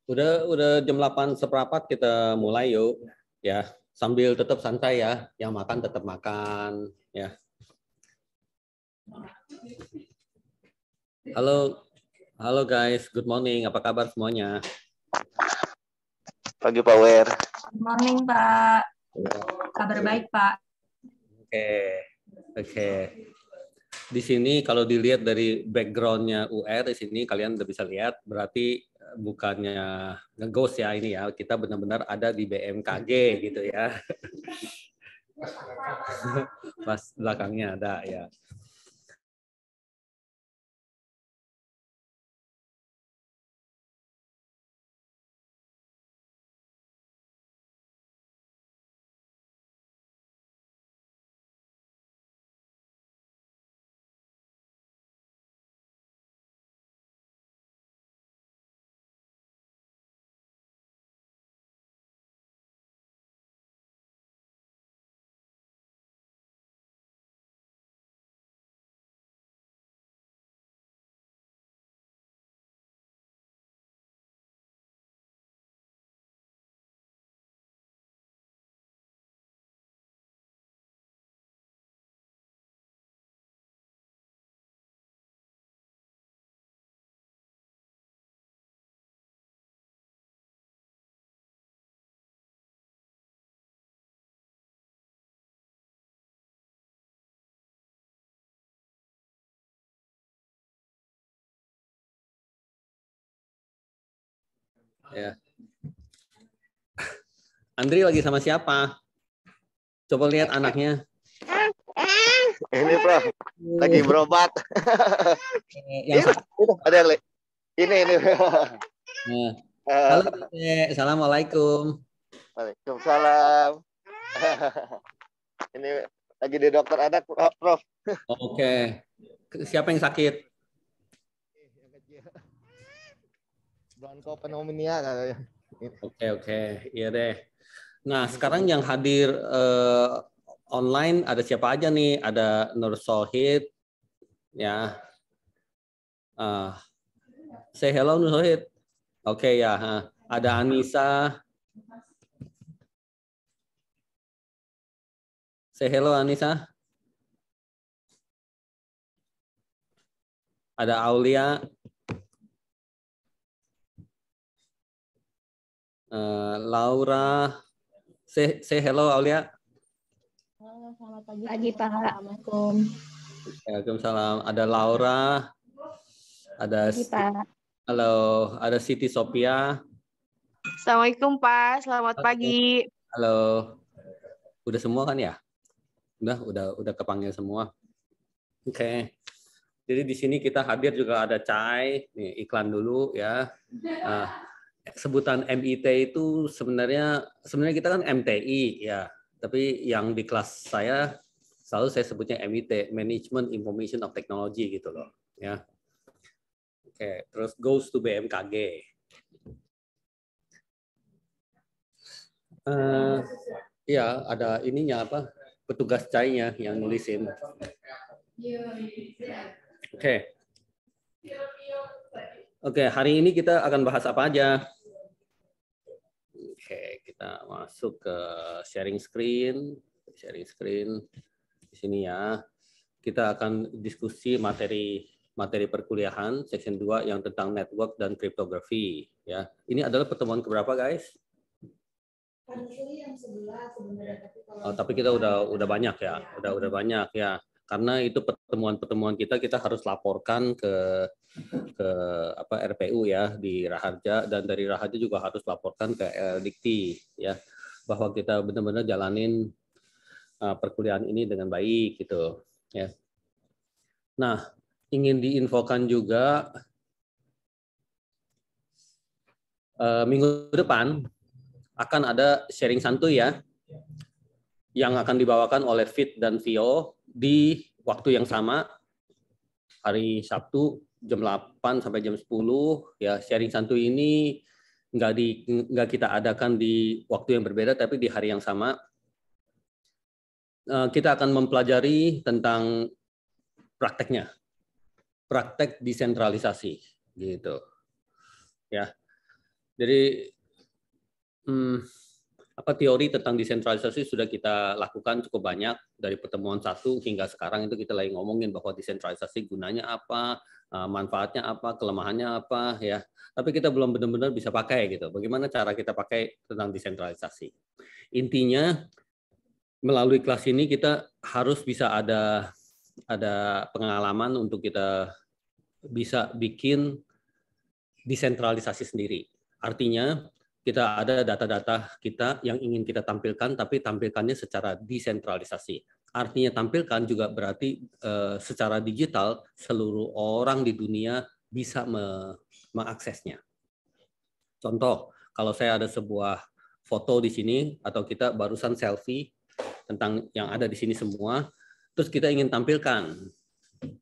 Udah jam 8 seperempat kita mulai yuk. Ya, sambil tetap santai ya. Yang makan tetap makan ya. Halo. Halo guys, good morning. Apa kabar semuanya? Pagi Pak Wer. Good morning Pak. Kabar baik Pak. Oke. Di sini kalau dilihat dari background-nya UR di sini kalian udah bisa lihat berarti bukannya nge-ghost ya ini ya, kita benar-benar ada di BMKG gitu ya. Pas belakangnya ada ya. Ya. Andri lagi sama siapa? Coba lihat anaknya. Ini Prof, lagi berobat. Yang itu ada yang ini. Nah. Halo, Assalamualaikum. Waalaikumsalam. Ini lagi di dokter anak Prof. Oke. Siapa yang sakit? Bronkopneumonia katanya. Oke. Iya deh. Nah, sekarang yang hadir online ada siapa aja nih? Ada Nur Sohid, ya. Say hello Nur Sohid. Oke ya. Ada Anissa. Say hello Anissa. Ada Aulia. Laura. Say hello Aulia. Halo, selamat pagi Pak. Assalamualaikum. Waalaikumsalam. Ada Laura. Ada Pagi, Pak. Halo, ada Siti Sophia. Assalamualaikum Pak, selamat pagi. Halo. Udah semua kan ya? Udah kepanggil semua. Oke. Jadi di sini kita hadir juga ada Cai. Nih, iklan dulu ya. Sebutan MIT itu sebenarnya kita kan MTI ya. Tapi yang di kelas saya selalu saya sebutnya MIT, Management Information of Technology gitu loh, ya. Oke, terus goes to BMKG. Ya, ada ininya apa? Petugas Cai-nya yang nulisin. Oke, hari ini kita akan bahas apa aja? Oke, kita masuk ke sharing screen. Di sini ya. Kita akan diskusi materi perkuliahan section 2 yang tentang network dan kriptografi ya. Ini adalah pertemuan keberapa, guys? Oh, tapi kita udah banyak ya. Udah banyak ya. Karena itu pertemuan kita harus laporkan ke RPU ya di Raharja, dan dari Raharja juga harus laporkan ke Dikti ya, bahwa kita benar-benar jalanin perkuliahan ini dengan baik gitu ya. Nah, ingin diinfokan juga minggu depan akan ada sharing santuy ya, yang akan dibawakan oleh Fit dan Vio di waktu yang sama, hari Sabtu jam 8 sampai jam 10 ya. Sharing santuy ini nggak kita adakan di waktu yang berbeda, tapi di hari yang sama. Kita akan mempelajari tentang praktek desentralisasi gitu ya. Jadi teori tentang desentralisasi sudah kita lakukan cukup banyak dari pertemuan 1 hingga sekarang itu kita lagi ngomongin bahwa desentralisasi gunanya apa, manfaatnya apa, kelemahannya apa ya. Tapi kita belum benar-benar bisa pakai gitu. Bagaimana cara kita pakai tentang desentralisasi? Intinya melalui kelas ini kita harus bisa ada pengalaman untuk kita bisa bikin desentralisasi sendiri. Artinya kita ada data-data kita yang ingin kita tampilkan, tapi tampilkannya secara desentralisasi. Artinya tampilkan juga berarti secara digital seluruh orang di dunia bisa mengaksesnya. Contoh, kalau saya ada sebuah foto di sini atau kita barusan selfie tentang yang ada di sini semua, terus kita ingin tampilkan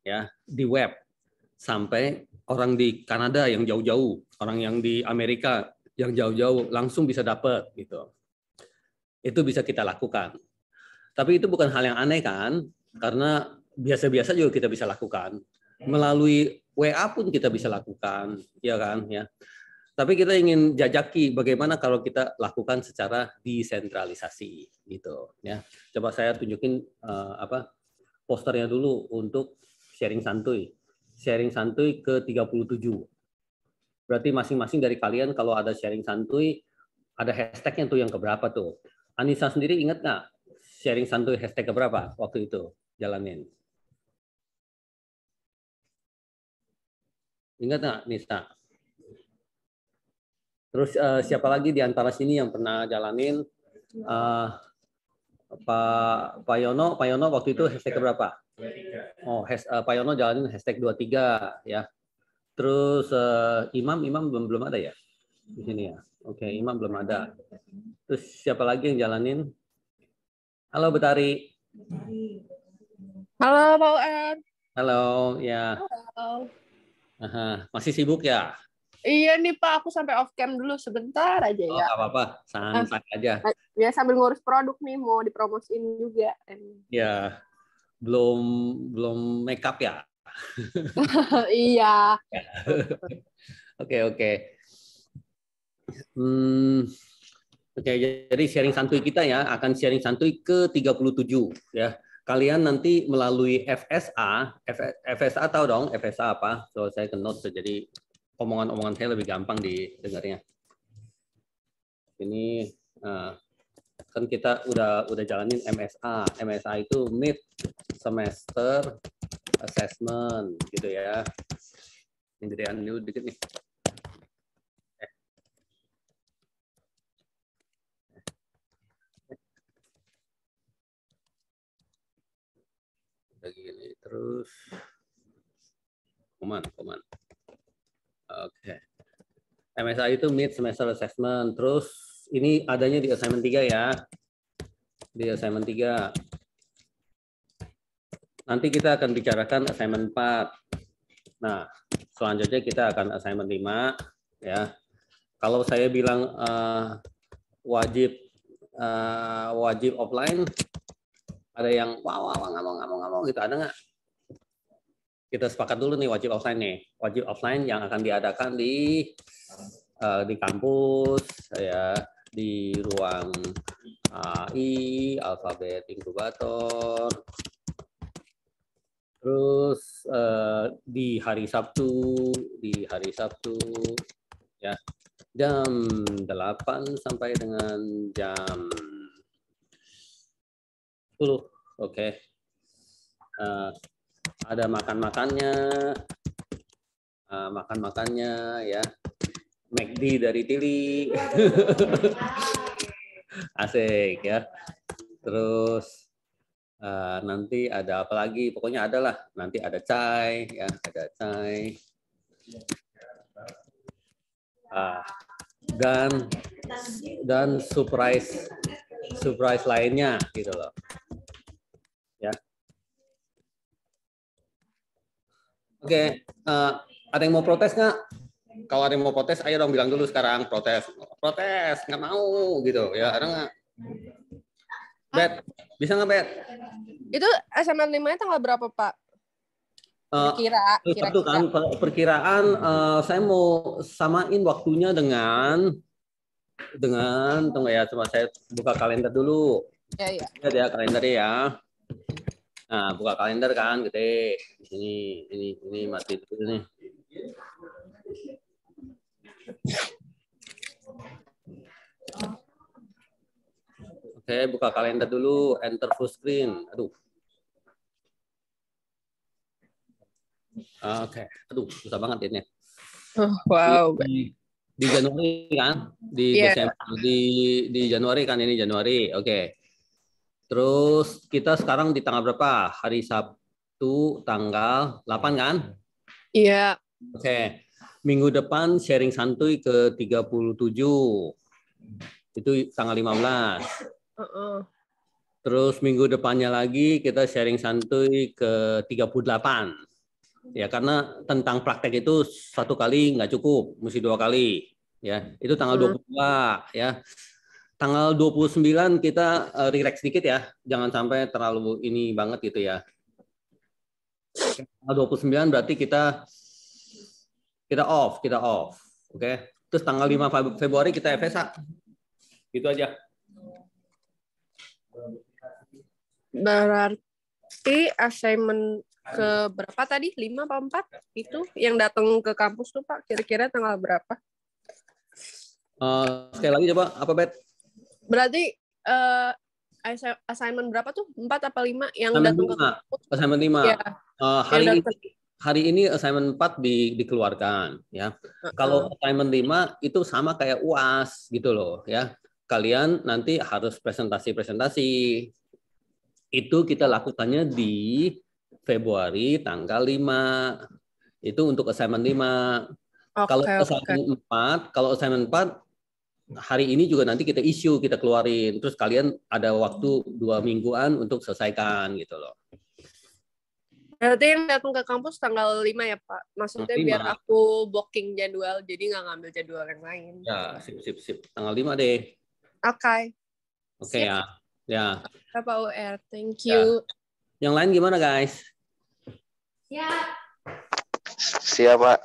ya di web sampai orang di Kanada yang jauh-jauh, orang yang di Amerika yang jauh-jauh langsung bisa dapat gitu. Itu bisa kita lakukan. Tapi itu bukan hal yang aneh kan? Karena biasa-biasa juga kita bisa lakukan. Melalui WA pun kita bisa lakukan, ya kan ya. Tapi kita ingin jajaki bagaimana kalau kita lakukan secara desentralisasi gitu ya. Coba saya tunjukin posternya dulu untuk sharing santuy. Sharing santuy ke-37. Berarti masing-masing dari kalian kalau ada sharing santuy, ada hashtagnya tuh yang keberapa tuh? Anissa sendiri ingat nggak sharing santuy hashtag keberapa waktu itu jalanin? Ingat nggak, Nisa? Terus siapa lagi di antara sini yang pernah jalanin? Pak Yono waktu itu hashtag keberapa? Oh, Pak Yono jalanin hashtag 23 ya. Terus Imam belum ada ya di sini ya. Oke, Imam belum ada. Terus siapa lagi yang jalanin? Halo Betari. Halo Pak UN. Halo ya. Halo. Aha, masih sibuk ya? Iya nih Pak, aku sampai off cam dulu sebentar aja Oh, ya. nggak apa-apa, santai aja. Ya sambil ngurus produk nih, mau dipromosiin juga. Ya, belum make up ya? Iya. Oke. Oke, jadi sharing santuy kita ya, akan sharing santuy ke-37 ya. Kalian nanti melalui FSA tahu dong FSA apa? So saya ke notes jadi omongan-omongan saya lebih gampang didengarnya. Ini kan kita udah jalanin MSA. MSA itu mid semester assessment gitu ya. Yang gedean dulu dikit nih. Gini terus koman. Oke. MSA itu mid semester assessment. Terus ini adanya di assignment 3 ya. Di assignment 3. Nanti kita akan bicarakan assignment 4. Nah, selanjutnya kita akan assignment 5 ya. Kalau saya bilang wajib offline, ada yang nggak mau gitu, ada nggak? Kita sepakat dulu nih wajib offline nih. Wajib offline yang akan diadakan di kampus ya, di ruang AI, alfabet inkubator. Terus di hari Sabtu ya. Jam 8 sampai dengan jam 10. Oke. Ada makan-makannya ya. McD dari Tili. Asik ya. Terus nanti ada apa lagi? Pokoknya ada lah. Nanti ada chai ya, ada chai. Dan surprise lainnya gitu loh. Ya. Oke, ada yang mau protes nggak? Kalau ada yang mau protes, ayo dong bilang dulu sekarang protes, nggak mau gitu ya, ada nggak? Bet, bisa nggak Bet? Itu assignment 5-nya tanggal berapa Pak? Satu kan perkiraan saya mau samain waktunya dengan tunggu ya, coba saya buka kalender dulu. Ya, ya. Lihat ya kalendernya ya. Nah, buka kalender kan gede. Ini mati dulu nih. Oke, buka kalender dulu, enter full screen. Aduh. Oke, aduh susah banget ini. Oh, wow. Di Januari kan, di Desember, di Januari kan, ini Januari. Oke. Terus kita sekarang di tanggal berapa? Hari Sabtu tanggal 8 kan? Iya. Oke. Minggu depan sharing santuy ke 37. Itu tanggal 15. Terus minggu depannya lagi kita sharing santuy ke 38. Ya, karena tentang praktek itu satu kali nggak cukup, mesti 2 kali. Ya, itu tanggal 22 ya. Tanggal 29 kita relax sedikit ya. Jangan sampai terlalu ini banget gitu ya. Tanggal 29 berarti kita off. Oke. Terus tanggal 5 Februari kita FSA. Gitu aja. Berarti assignment ke berapa tadi? 5 apa 4? Itu yang datang ke kampus tuh Pak, kira-kira tanggal berapa? Sekali lagi coba, apa Bet? Berarti assignment berapa tuh? 4 apa 5 yang Assignment datang ke 5. kampus? Assignment 5. Ya. Hari ini assignment 4 dikeluarkan ya. Kalau assignment 5 itu sama kayak UAS gitu loh ya. Kalian nanti harus presentasi. Itu kita lakukannya di Februari tanggal 5. Itu untuk assignment 5. Kalau assignment 4 hari ini juga nanti kita issue, kita keluarin. Terus kalian ada waktu 2 mingguan untuk selesaikan gitu loh. Berarti yang datang ke kampus tanggal 5 ya Pak? Maksudnya 5. Biar aku blocking jadwal, jadi nggak ngambil jadwal yang lain. Ya, sip. Tanggal 5 deh. Oke ya. Ya. Pak UR, thank you. Ya. Yang lain gimana guys? Siap Pak.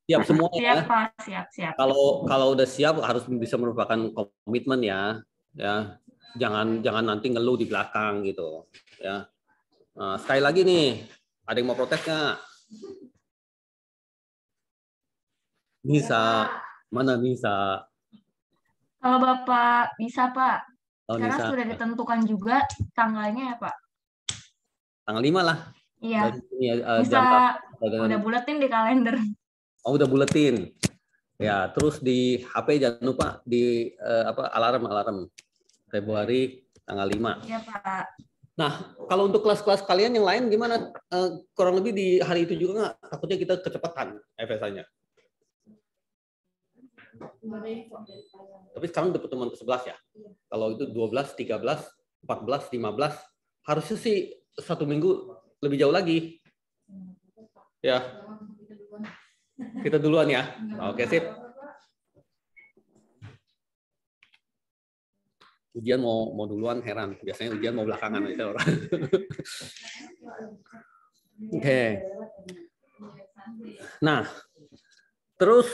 Siap semua ya? Siap Pak, siap. Kalau udah siap harus bisa merupakan komitmen ya. Ya. Jangan nanti ngeluh di belakang gitu. Ya. Nah, sekali lagi nih, ada yang mau protes nggak? Bisa. Mana bisa? Kalau Bapak bisa Pak. Karena Nisa. sudah ditentukan juga tanggalnya ya Pak. Tanggal 5 lah. Iya. Bisa udah buletin di kalender. Oh, udah buletin. Ya, terus di HP jangan lupa di alarm Februari tanggal 5. Iya Pak. Nah, kalau untuk kelas-kelas kalian yang lain gimana? Kurang lebih di hari itu juga nggak? Takutnya kita kecepatan FSA-nya. Tapi sekarang udah pertemuan ke-11 ya. Kalau itu 12, 13, 14, 15, harusnya sih 1 minggu lebih jauh lagi. Ya. Kita duluan ya. Oke, sip. Ujian mau duluan, heran. Biasanya ujian mau belakangan itu orang. Oke. Nah, terus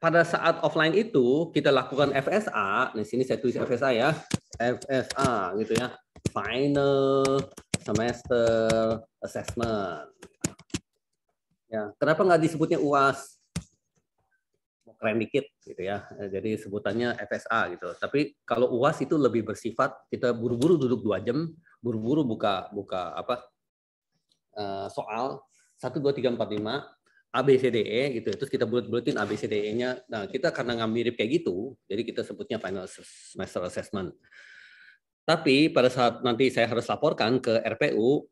pada saat offline itu kita lakukan FSA. Di sini saya tulis FSA ya. FSA gitu ya. Final Semester Assessment. Ya, kenapa nggak disebutnya UAS? Mau keren dikit gitu ya. Jadi sebutannya FSA gitu. Tapi kalau UAS itu lebih bersifat kita buru-buru duduk 2 jam, buru-buru buka soal 1 2 3 4 5 ABCDE gitu. Terus kita bulet-buletin ABCDE-nya. Nah, kita karena nggak mirip kayak gitu, jadi kita sebutnya Final Semester Assessment. Tapi pada saat nanti saya harus laporkan ke RPU,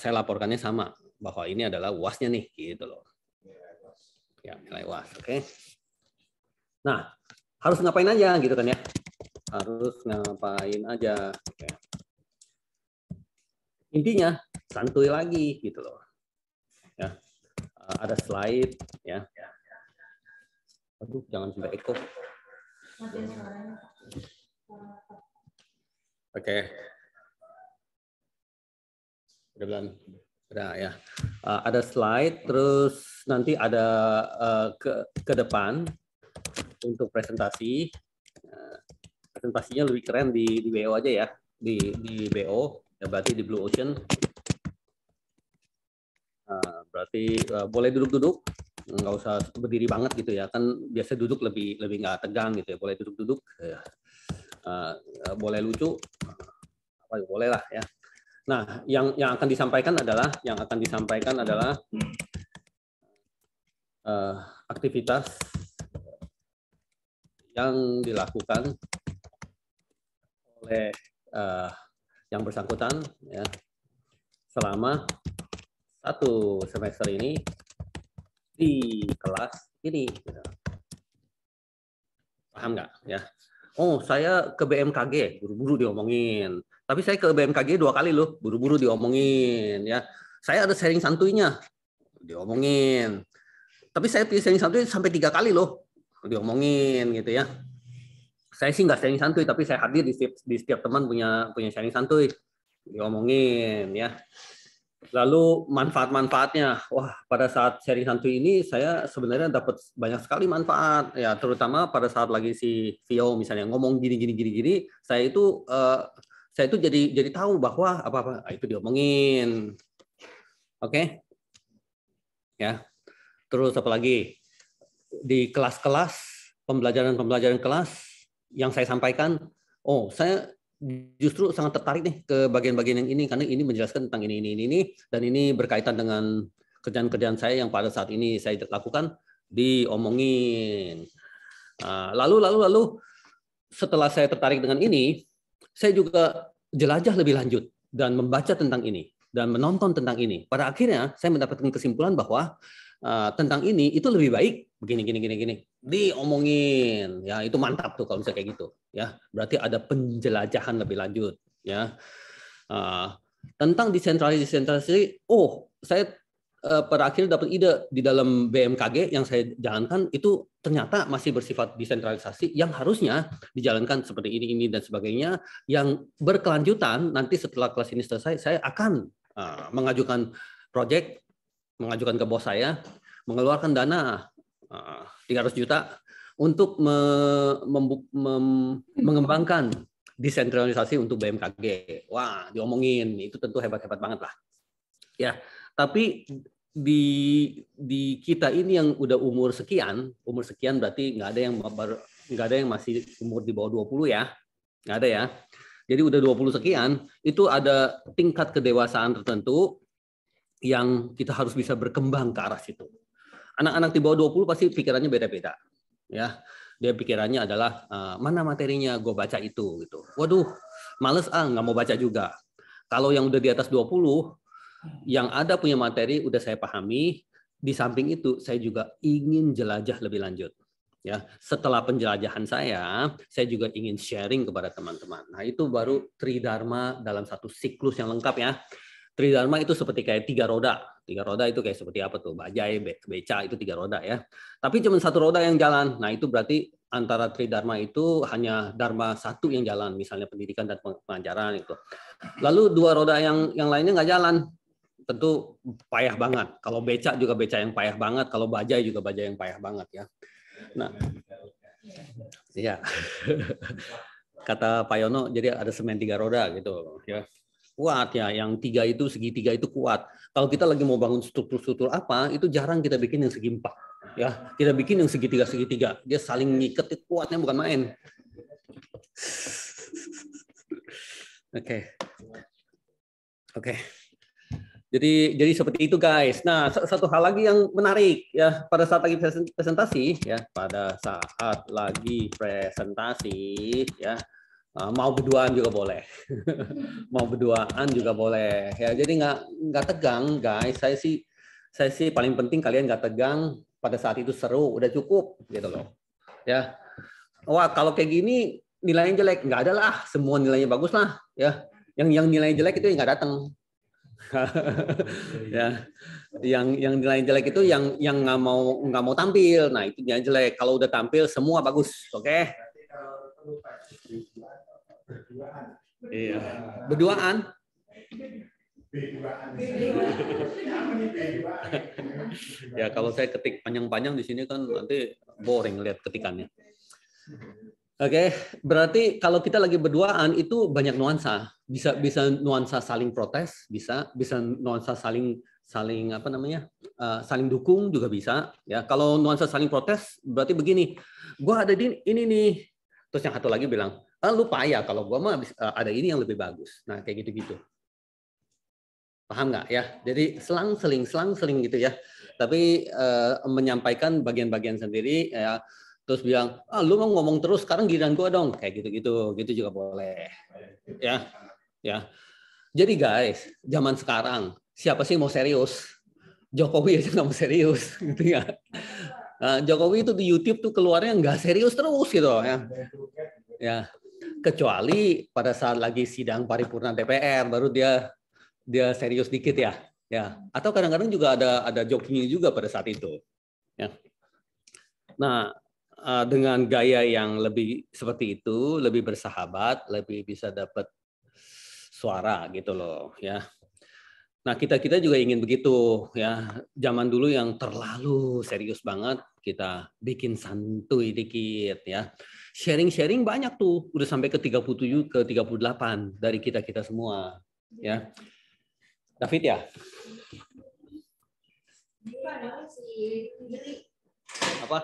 saya laporkannya sama bahwa ini adalah UAS-nya nih, gitu loh. Ya, nilai UAS, oke. Nah, harus ngapain aja gitu kan ya? Harus ngapain aja. Oke. Intinya santuy lagi gitu loh. Ya, ada slide ya. Aduh, jangan sampai echo. Oke. Udah belum? Ada ya. Ada slide, terus nanti ada ke depan untuk presentasi. Presentasinya lebih keren di BO aja ya, di BO, ya berarti di Blue Ocean. Berarti boleh duduk-duduk, nggak usah berdiri banget gitu ya, kan biasa duduk lebih nggak tegang gitu ya, boleh duduk-duduk, ya. Boleh lucu, apa boleh lah ya. Nah, yang akan disampaikan adalah aktivitas yang dilakukan oleh yang bersangkutan ya selama 1 semester ini di kelas ini. Paham nggak ya? Oh, saya ke BMKG, buru-buru diomongin. Tapi saya ke BMKG 2 kali loh, buru-buru diomongin ya. Saya ada sharing santuinya, diomongin. Tapi saya pilih sharing santuy sampai 3 kali loh, diomongin gitu ya. Saya sih nggak sharing santuy, tapi saya hadir di setiap teman punya sharing santuy, diomongin ya. Lalu manfaat-manfaatnya, wah pada saat sharing santuy ini saya sebenarnya dapat banyak sekali manfaat ya, terutama pada saat lagi si Vio misalnya ngomong gini, saya itu jadi tahu bahwa apa itu diomongin, oke? Ya, terus apa lagi di kelas-kelas pembelajaran kelas yang saya sampaikan, oh saya justru sangat tertarik nih ke bagian-bagian yang ini karena ini menjelaskan tentang ini dan ini berkaitan dengan kerjaan-kerjaan saya yang pada saat ini saya lakukan, diomongin. Lalu setelah saya tertarik dengan ini, saya juga jelajah lebih lanjut dan membaca tentang ini dan menonton tentang ini. Pada akhirnya saya mendapatkan kesimpulan bahwa tentang ini itu lebih baik begini, diomongin ya, itu mantap tuh kalau bisa kayak gitu ya, berarti ada penjelajahan lebih lanjut ya. Tentang desentralisasi, saya pada akhirnya dapat ide di dalam BMKG yang saya jalankan itu ternyata masih bersifat desentralisasi yang harusnya dijalankan seperti ini dan sebagainya, yang berkelanjutan. Nanti setelah kelas ini selesai saya akan mengajukan proyek, mengajukan ke bos saya, mengeluarkan dana 300 juta untuk mengembangkan desentralisasi untuk BMKG. Wah, diomongin, itu tentu hebat-hebat banget lah. Ya, tapi di kita ini yang udah umur sekian berarti nggak ada yang masih umur di bawah 20 ya. Nggak ada ya. Jadi udah 20 sekian, itu ada tingkat kedewasaan tertentu yang kita harus bisa berkembang ke arah situ. Anak-anak di bawah 20 pasti pikirannya beda-beda. Ya, dia pikirannya adalah mana materinya, gue baca itu gitu. Waduh, males nggak mau baca juga. Kalau yang udah di atas 20, yang ada punya materi udah saya pahami. Di samping itu saya juga ingin jelajah lebih lanjut. Ya, setelah penjelajahan saya juga ingin sharing kepada teman-teman. Nah, itu baru Tridharma dalam satu siklus yang lengkap ya. Tridharma itu seperti kayak 3 roda. 3 roda itu kayak seperti apa tuh? Bajai, beca itu 3 roda ya. Tapi cuma 1 roda yang jalan. Nah, itu berarti antara Tridharma itu hanya Dharma 1 yang jalan, misalnya pendidikan dan pengajaran itu. Lalu 2 roda yang lainnya nggak jalan. Tentu payah banget. Kalau beca juga beca yang payah banget, kalau bajai juga bajai yang payah banget ya. Nah, iya. Kata Pak Yono, jadi ada semen 3 roda gitu ya. Kuat ya, yang 3 itu segitiga itu kuat. Kalau kita lagi mau bangun struktur apa, itu jarang kita bikin yang segi 4 ya. Kita bikin yang segitiga. Dia saling ngiket, itu kuatnya bukan main. Oke. Jadi seperti itu guys. Nah, satu hal lagi yang menarik ya, pada saat lagi presentasi ya, mau berduaan juga boleh. Mau berduaan juga boleh ya. Jadi nggak tegang guys. Saya sih paling penting kalian nggak tegang, pada saat itu seru, udah cukup gitu loh. Ya. Wah, kalau kayak gini nilainya jelek, nggak ada lah, semua nilainya bagus lah ya. Yang nilainya jelek itu yang nggak datang. Ya, yang nilai jelek itu yang nggak mau tampil. Nah, itu nilai jelek. Kalau udah tampil semua bagus, oke? Iya. Berduaan. Ya kalau saya ketik panjang-panjang di sini kan nanti boring lihat ketikannya. Oke, berarti kalau kita lagi berduaan itu banyak nuansa. Bisa nuansa saling protes, bisa nuansa saling apa namanya? Saling dukung juga bisa. Ya, kalau nuansa saling protes berarti begini. Gua ada di ini nih. Terus yang satu lagi bilang, lu payah kalau gua mah ada ini yang lebih bagus. Nah, kayak gitu-gitu. Paham nggak ya? Jadi selang-seling gitu ya. Tapi menyampaikan bagian-bagian sendiri ya. Terus bilang, lu mau ngomong terus, sekarang giliran gua dong, kayak gitu-gitu, gitu juga boleh, ya, ya. Jadi guys, zaman sekarang siapa sih mau serius? Jokowi aja nggak mau serius, gitu ya. Nah, Jokowi itu di YouTube tuh keluarnya nggak serius terus gitu, ya. Ya, kecuali pada saat lagi sidang paripurna DPR, baru dia serius dikit ya, ya. Atau kadang-kadang juga ada jokingnya juga pada saat itu, ya. Nah, dengan gaya yang lebih seperti itu, lebih bersahabat, lebih bisa dapat suara gitu loh, ya. Nah, kita juga ingin begitu, ya. Zaman dulu yang terlalu serius banget, kita bikin santuy dikit, ya. Sharing-sharing banyak tuh, udah sampai ke 37, ke 38 dari kita semua, ya. David ya? Apa?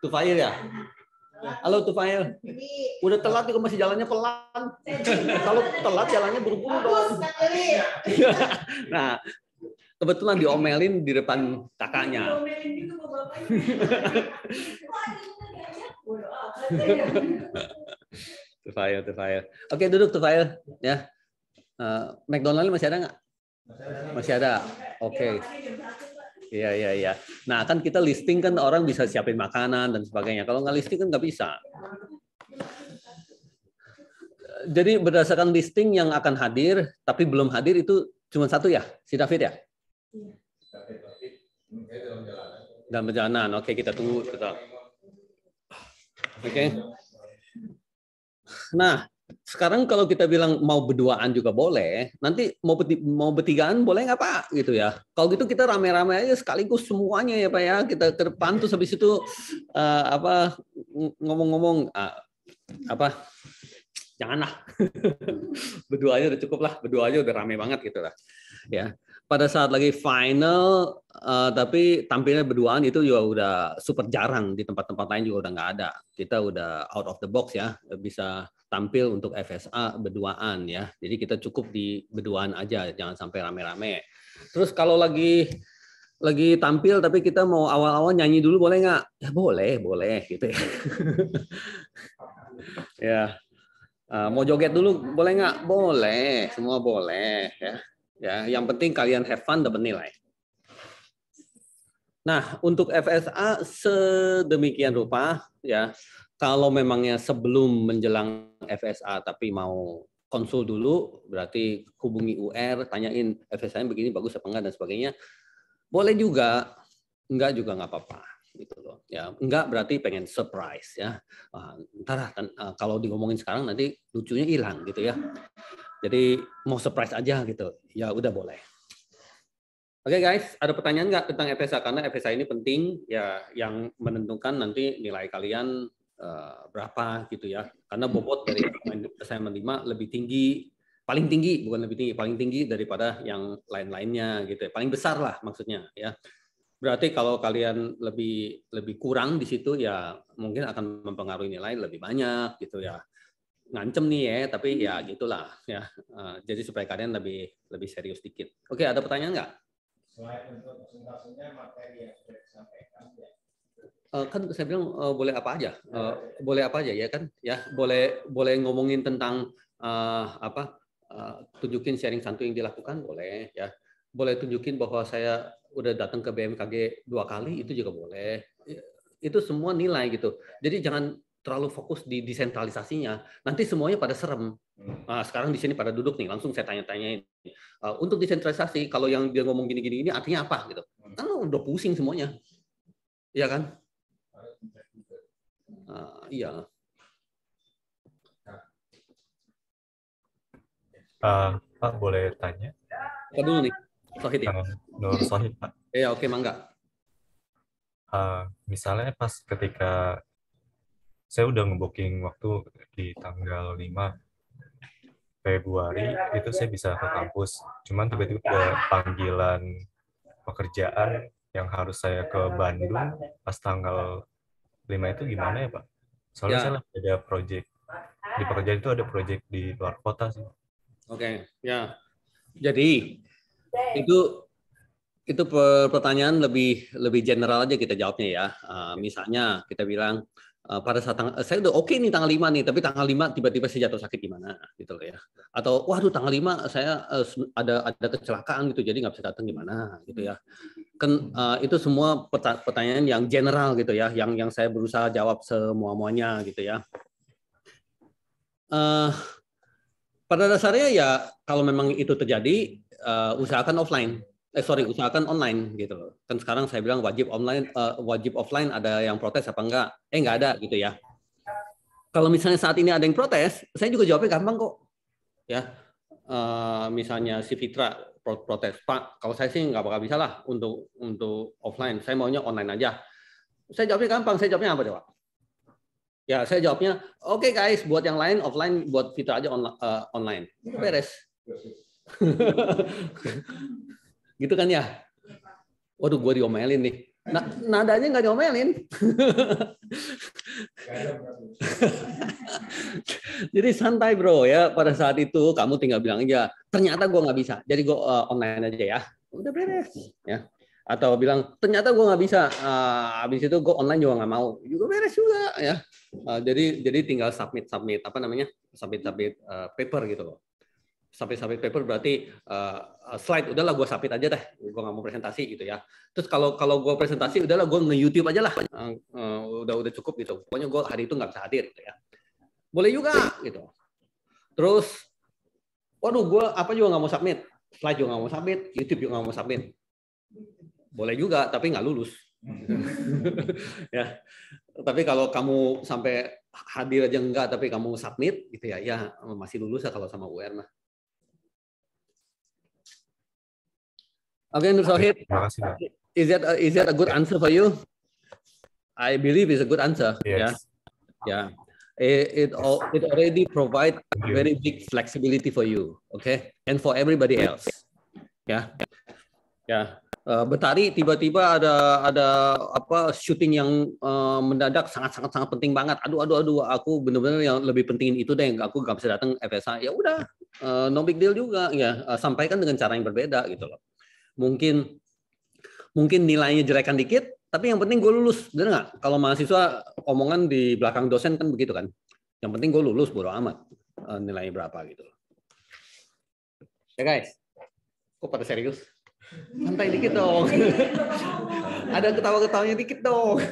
Tufail ya? Halo Tufail. Udah telat juga masih jalannya pelan. Kalau telat jalannya buru-buru dong. Nah, kebetulan diomelin di depan kakaknya. Tufail. Oke, duduk Tufail ya. McDonald masih ada nggak? Masih ada. Oke. Iya. Nah, kan kita listing kan orang bisa siapin makanan dan sebagainya. Kalau nggak listing kan nggak bisa. Jadi berdasarkan listing yang akan hadir, tapi belum hadir itu cuma satu ya, si David ya? Dalam perjalanan. Oke, kita tunggu. Oke. Nah, sekarang kalau kita bilang mau berduaan juga boleh, nanti mau bertigaan boleh nggak Pak? Gitu ya. Kalau gitu kita rame-rame aja sekaligus semuanya ya Pak ya. Kita ke depan terus habis itu ngomong-ngomong apa? Janganlah. Berdua aja udah cukup lah. Berdua aja udah rame banget gitu lah. Ya. Pada saat lagi final, tapi tampilnya berduaan itu juga udah super jarang, di tempat-tempat lain juga udah nggak ada. Kita udah out of the box ya, bisa tampil untuk FSA berduaan ya. Jadi kita cukup di berduaan aja, jangan sampai rame-rame. Terus kalau lagi tampil tapi kita mau awal-awal nyanyi dulu boleh nggak? Ya boleh gitu ya. Ya. Mau joget dulu boleh nggak? Boleh, semua boleh ya. Ya, yang penting kalian have fun dapat nilai. Nah, untuk FSA sedemikian rupa ya. Kalau memangnya sebelum menjelang FSA tapi mau konsul dulu, berarti hubungi UR, tanyain FSA-nya begini bagus apa enggak dan sebagainya. Boleh juga, enggak juga nggak apa-apa gitu loh. Ya, enggak berarti pengen surprise ya. Ntar kalau diomongin sekarang nanti lucunya hilang gitu ya. Jadi mau surprise aja gitu. Ya udah boleh. Oke guys, ada pertanyaan nggak tentang FSA? Karena FSA ini penting ya, yang menentukan nanti nilai kalian berapa gitu ya. Karena bobot dari assignment 5 lebih tinggi, paling tinggi, bukan lebih tinggi, paling tinggi daripada yang lain-lainnya gitu ya. Paling besar lah maksudnya ya. Berarti kalau kalian lebih kurang di situ ya mungkin akan mempengaruhi nilai lebih banyak gitu ya. Ngancem nih ya, tapi ya gitulah ya. Jadi supaya kalian lebih serius dikit. Oke, ada pertanyaan nggak? Selain untuk presentasenya, materi yang sudah disampaikan ya. Kan saya bilang boleh apa aja, boleh apa aja ya kan, ya boleh ngomongin tentang tunjukin sharing santuy yang dilakukan boleh ya, boleh tunjukin bahwa saya udah datang ke BMKG 2 kali itu juga boleh, itu semua nilai gitu. Jadi jangan terlalu fokus di desentralisasinya, nanti semuanya pada serem. Nah, sekarang di sini pada duduk nih, langsung saya tanya-tanyain. Untuk desentralisasi, kalau yang dia ngomong gini-gini ini artinya apa gitu? Kan udah pusing semuanya, iya kan? Iya. Pak, boleh tanya? Apa dulu nih? Sohid ya? Nur Sohid, Pak. Ya, oke, Mangga. Misalnya pas ketika saya udah ngebooking waktu di tanggal 5 Februari, itu saya bisa ke kampus. Cuman tiba-tiba ada panggilan pekerjaan yang harus saya ke Bandung pas tanggal 5 itu gimana ya, Pak? Soalnya Ya. saya lagi ada project. Di pekerjaan itu ada project di luar kota sih. Oke, ya. Jadi itu pertanyaan lebih general aja kita jawabnya ya. Misalnya kita bilang pada saat saya udah oke nih tanggal 5 nih, tapi tanggal 5 tiba-tiba saya jatuh sakit gimana gitu loh ya. Atau waduh tanggal 5 saya ada kecelakaan gitu jadi nggak bisa datang gimana gitu ya. Kan itu semua pertanyaan yang general gitu ya, yang saya berusaha jawab semua-muanya gitu ya. Pada dasarnya ya kalau memang itu terjadi usahakan usahakan online gitu loh. Kan sekarang saya bilang wajib offline ada yang protes apa enggak? Enggak ada gitu ya. Kalau misalnya saat ini ada yang protes, saya juga jawabnya gampang kok. Ya. Misalnya si Fitra protes, Pak, kalau saya sih nggak bakal bisa lah untuk offline. Saya maunya online aja. Saya jawabnya gampang. Saya jawabnya apa coba? Ya, saya jawabnya, oke guys, buat yang lain offline, buat Fitra aja online. Beres. Gitu kan ya? Waduh, gue diomelin nih. Nadanya nggak diomelin. Jadi santai bro ya. Pada saat itu kamu tinggal bilang aja, ternyata gue nggak bisa. Jadi gue online aja ya. Udah beres. Ya. Atau bilang ternyata gue nggak bisa. Habis itu gue online juga nggak mau. Juga beres juga ya. Jadi tinggal submit apa namanya submit paper gitu loh. Submit paper berarti slide udahlah gue submit aja deh, gue nggak mau presentasi gitu ya. Terus kalau gue presentasi udahlah gue nge-YouTube aja lah, udah cukup gitu. Pokoknya gue hari itu nggak bisa hadir gitu ya. Boleh juga gitu. Terus, waduh gue apa juga nggak mau submit, slide juga nggak mau submit, YouTube juga nggak mau submit. Boleh juga tapi nggak lulus. Ya. Tapi kalau kamu sampai hadir aja enggak, tapi kamu submit gitu ya, ya masih lulus ya kalau sama UR mah. Oke, Nur Sohid. Terima kasih, Pak. Is that a good answer for you? I believe it's a good answer. Yes. Yeah. It already provide very big flexibility for you, okay, and for everybody else. Ya. Ya. Betari tiba-tiba ada apa syuting yang mendadak sangat penting banget. Aduh, aku benar-benar yang lebih pentingin itu deh. Aku nggak bisa datang FSA. Ya udah, no big deal juga ya. Sampaikan dengan cara yang berbeda gitu loh. Mungkin nilainya jelekan dikit, tapi yang penting gue lulus. Benar nggak? Kalau mahasiswa omongan di belakang dosen kan begitu kan. Yang penting gue lulus, bodo amat nilainya berapa gitu. Ya guys, kok pada serius? Santai dikit dong. Ada ketawa-ketawanya dikit dong.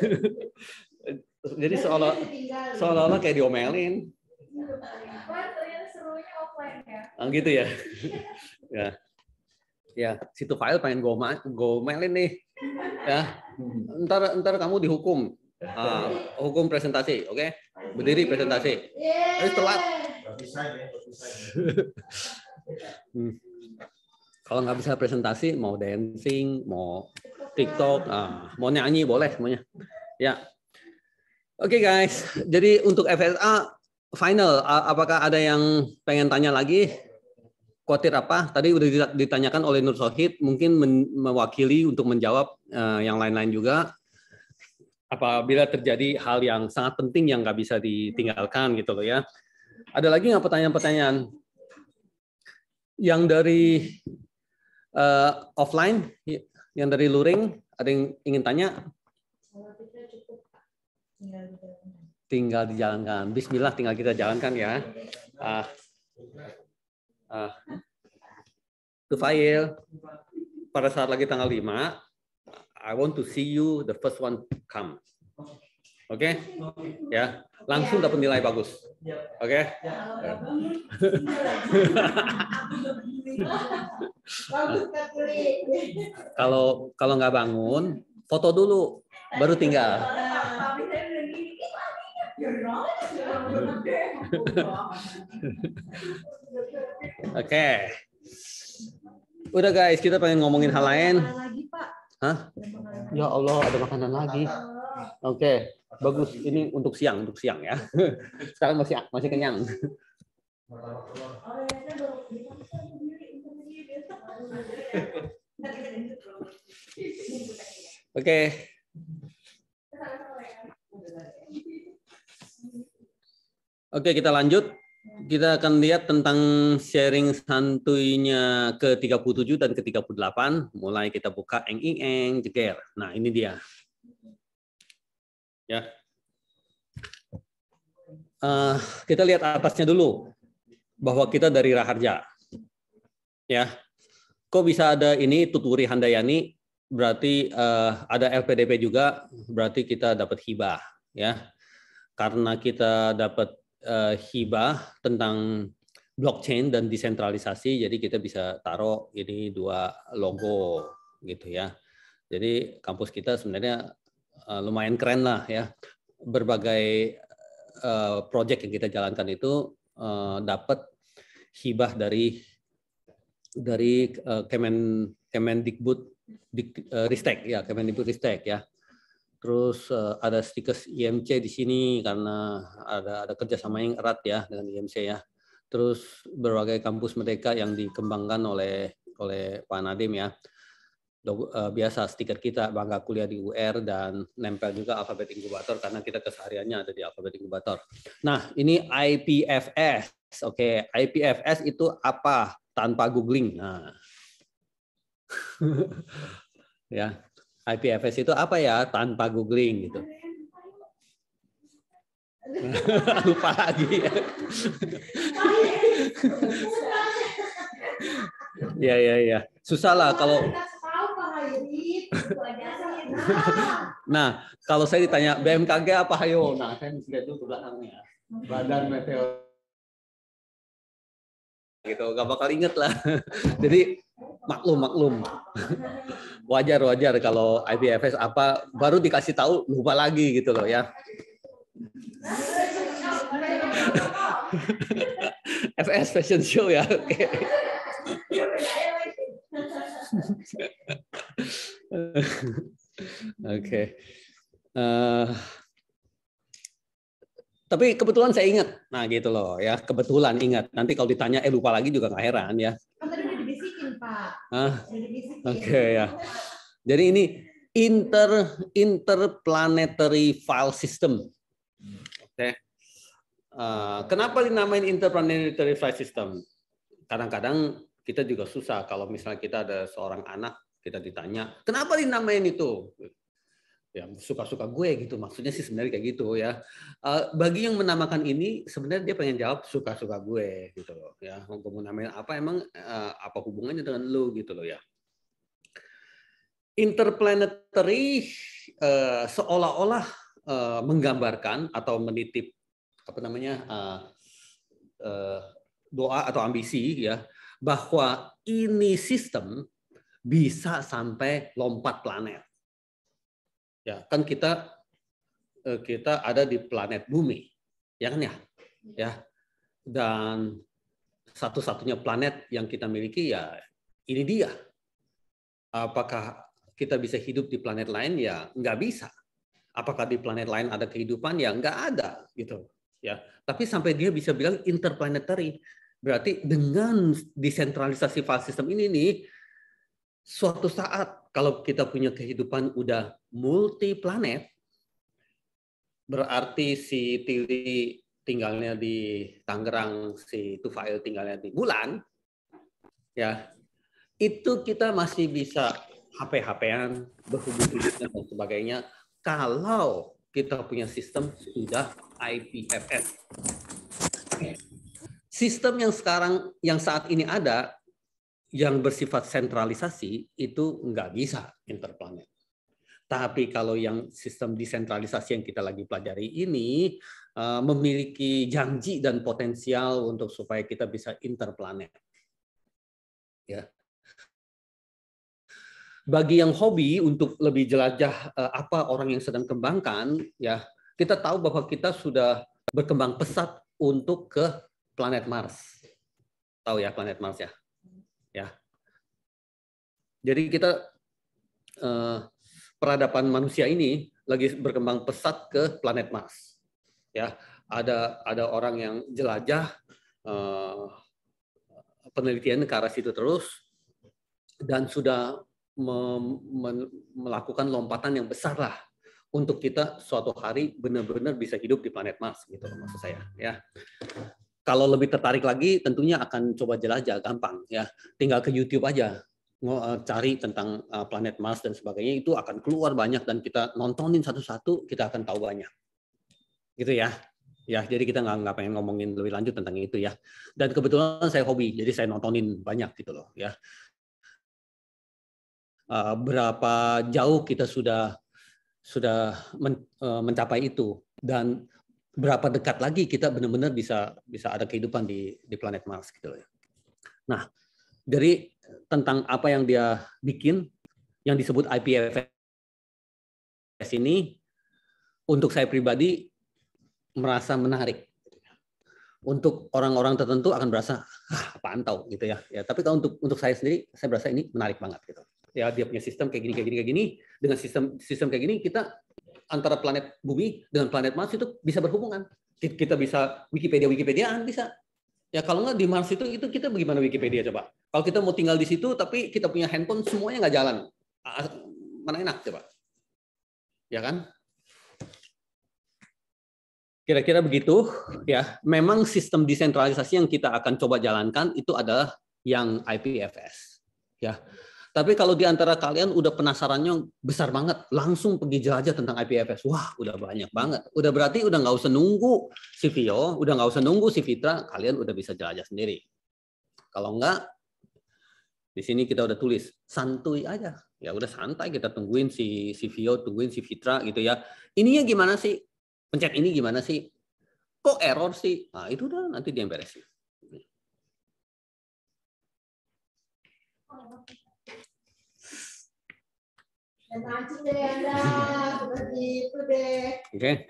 Jadi seolah-olah kayak diomelin. Gitu ya. Ya, situ file pengen gomelin nih. Ya. Ntar kamu dihukum. Hukum presentasi, oke? Berdiri presentasi. Telat. Kalau nggak bisa presentasi, mau dancing, mau TikTok, mau nyanyi boleh semuanya. Ya, oke guys. Jadi untuk FSA final, apakah ada yang pengen tanya lagi? Khawatir apa? Tadi udah ditanyakan oleh Nur Sohid, mungkin mewakili untuk menjawab yang lain-lain juga. Apabila terjadi hal yang sangat penting yang nggak bisa ditinggalkan gitu loh ya. Ada lagi nggak pertanyaan-pertanyaan? Yang dari offline, yang dari luring, ada yang ingin tanya? Tinggal dijalankan. Bismillah, tinggal kita jalankan ya. Tufail, pada saat lagi tanggal 5, I want to see you the first one come. Oke? Ya, langsung dapat nilai bagus. Oke? Kalau nggak bangun, foto dulu, baru tinggal. Oke, Udah guys, kita pengen ngomongin hal lain. Lagi, Pak. Hah? Ya Allah, ada makanan lagi. Oke, bagus. Ini untuk siang ya. Sekarang masih kenyang. Oke. Oke, kita lanjut. Kita akan lihat tentang sharing santuinya ke-37 dan ke-38. Mulai kita buka eng jeger. Nah, ini dia. Ya. Kita lihat atasnya dulu. Bahwa kita dari Raharja. Ya. Kok bisa ada ini Tuturi Handayani? Berarti ada LPDP juga, berarti kita dapat hibah. Ya. Karena kita dapat hibah tentang blockchain dan desentralisasi, jadi kita bisa taruh ini 2 logo gitu ya. Jadi kampus kita sebenarnya lumayan keren lah ya. Berbagai project yang kita jalankan itu dapat hibah dari Kemendikbud Ristek ya, Kemendikbud Ristek ya. Terus ada stiker IMC di sini karena ada kerjasama yang erat ya dengan IMC ya. Terus berbagai kampus merdeka yang dikembangkan oleh Pak Nadiem ya. Biasa stiker kita bangga kuliah di UR dan nempel juga alfabet inkubator karena kita kesehariannya ada di alfabet inkubator. Nah, ini IPFS. Oke, IPFS itu apa? Tanpa googling. Nah. Ya. IPFS itu apa ya? Tanpa googling gitu. Lupa lagi. Ya. Susah lah kalau. Nah, kalau saya ditanya BMKG apa hayo? Nah, saya mesti lihat dulu ke belakangnya. Badan Meteor. Gitu, gak bakal inget lah. Jadi maklum. Wajar kalau IPFS apa baru dikasih tahu lupa lagi gitu loh ya. FS Fashion Show ya. Oke. Tapi kebetulan saya ingat. Nah gitu loh ya, kebetulan ingat. Nanti kalau ditanya lupa lagi juga nggak heran ya. Kan tadi udah dibisikin, Pak. Oke ya. Jadi ini interplanetary file system. Oke. Kenapa dinamain interplanetary file system? Kadang-kadang kita juga susah kalau misalnya kita ada seorang anak, kita ditanya, kenapa dinamain itu? Ya suka-suka gue gitu, maksudnya sih sebenarnya kayak gitu ya. Bagi yang menamakan ini sebenarnya dia pengen jawab suka-suka gue gitu loh ya. Mau namain apa emang apa hubungannya dengan lu gitu loh ya. Interplanetary seolah-olah menggambarkan atau menitip apa namanya doa atau ambisi ya bahwa ini sistem bisa sampai lompat planet. Ya, kan kita ada di planet bumi, ya kan ya? Ya. Dan satu-satunya planet yang kita miliki ya ini dia. Apakah kita bisa hidup di planet lain? Ya nggak bisa. Apakah di planet lain ada kehidupan? Ya nggak ada gitu. Ya. Tapi sampai dia bisa bilang interplanetary, berarti dengan desentralisasi file system ini nih, suatu saat kalau kita punya kehidupan udah multi planet, berarti si Tili tinggalnya di Tangerang, si Tufail tinggalnya di Bulan, ya itu kita masih bisa HP-HPan, berhubung-hubungan dan sebagainya. Kalau kita punya sistem sudah IPFS. Sistem yang saat ini ada yang bersifat sentralisasi itu nggak bisa interplanet. Tapi kalau yang sistem desentralisasi yang kita lagi pelajari ini memiliki janji dan potensial untuk supaya kita bisa interplanet. Ya. Bagi yang hobi untuk lebih jelajah apa orang yang sedang kembangkan, ya kita tahu bahwa kita sudah berkembang pesat untuk ke planet Mars. Tahu ya planet Mars ya? Ya. Jadi kita peradaban manusia ini lagi berkembang pesat ke planet Mars. Ya, ada orang yang jelajah penelitian ke arah situ terus dan sudah melakukan lompatan yang besar lah untuk kita suatu hari benar-benar bisa hidup di planet Mars gitu maksud saya ya. Kalau lebih tertarik lagi tentunya akan coba jelajah, gampang ya. Tinggal ke YouTube aja cari tentang planet Mars dan sebagainya, itu akan keluar banyak dan kita nontonin satu-satu, kita akan tahu banyak. Gitu ya. Ya, jadi kita nggak pengen ngomongin lebih lanjut tentang itu ya. Dan kebetulan saya hobi, jadi saya nontonin banyak gitu loh ya. Berapa jauh kita sudah mencapai itu dan berapa dekat lagi kita benar-benar bisa ada kehidupan di planet Mars gitu loh. Nah, dari tentang apa yang dia bikin yang disebut IPFS ini untuk saya pribadi merasa menarik. Untuk orang-orang tertentu akan berasa apaan tahu gitu ya. Ya, tapi kalau untuk saya sendiri saya berasa ini menarik banget gitu. Ya, dia punya sistem kayak gini dengan sistem kayak gini kita antara planet bumi dengan planet Mars itu bisa berhubungan. Kita bisa Wikipediaan bisa. Ya kalau nggak di Mars itu kita bagaimana Wikipedia coba? Kalau kita mau tinggal di situ tapi kita punya handphone semuanya nggak jalan. Mana enak coba? Ya kan? Kira-kira begitu ya. Memang sistem desentralisasi yang kita akan coba jalankan itu adalah yang IPFS. Ya. Tapi kalau di antara kalian udah penasarannya besar banget, langsung pergi jelajah tentang IPFS. Wah, udah banyak banget. Udah berarti udah nggak usah nunggu si Vio, udah nggak usah nunggu si Fitra, kalian udah bisa jelajah sendiri. Kalau enggak, di sini kita udah tulis santuy aja. Ya udah santai, kita tungguin si Vio, tungguin si Fitra gitu ya. Ininya gimana sih? Pencet ini gimana sih? Kok error sih? Nah, itu udah nanti dia yang beresin. Dan mancing deh Anda, seperti itu deh. Oke.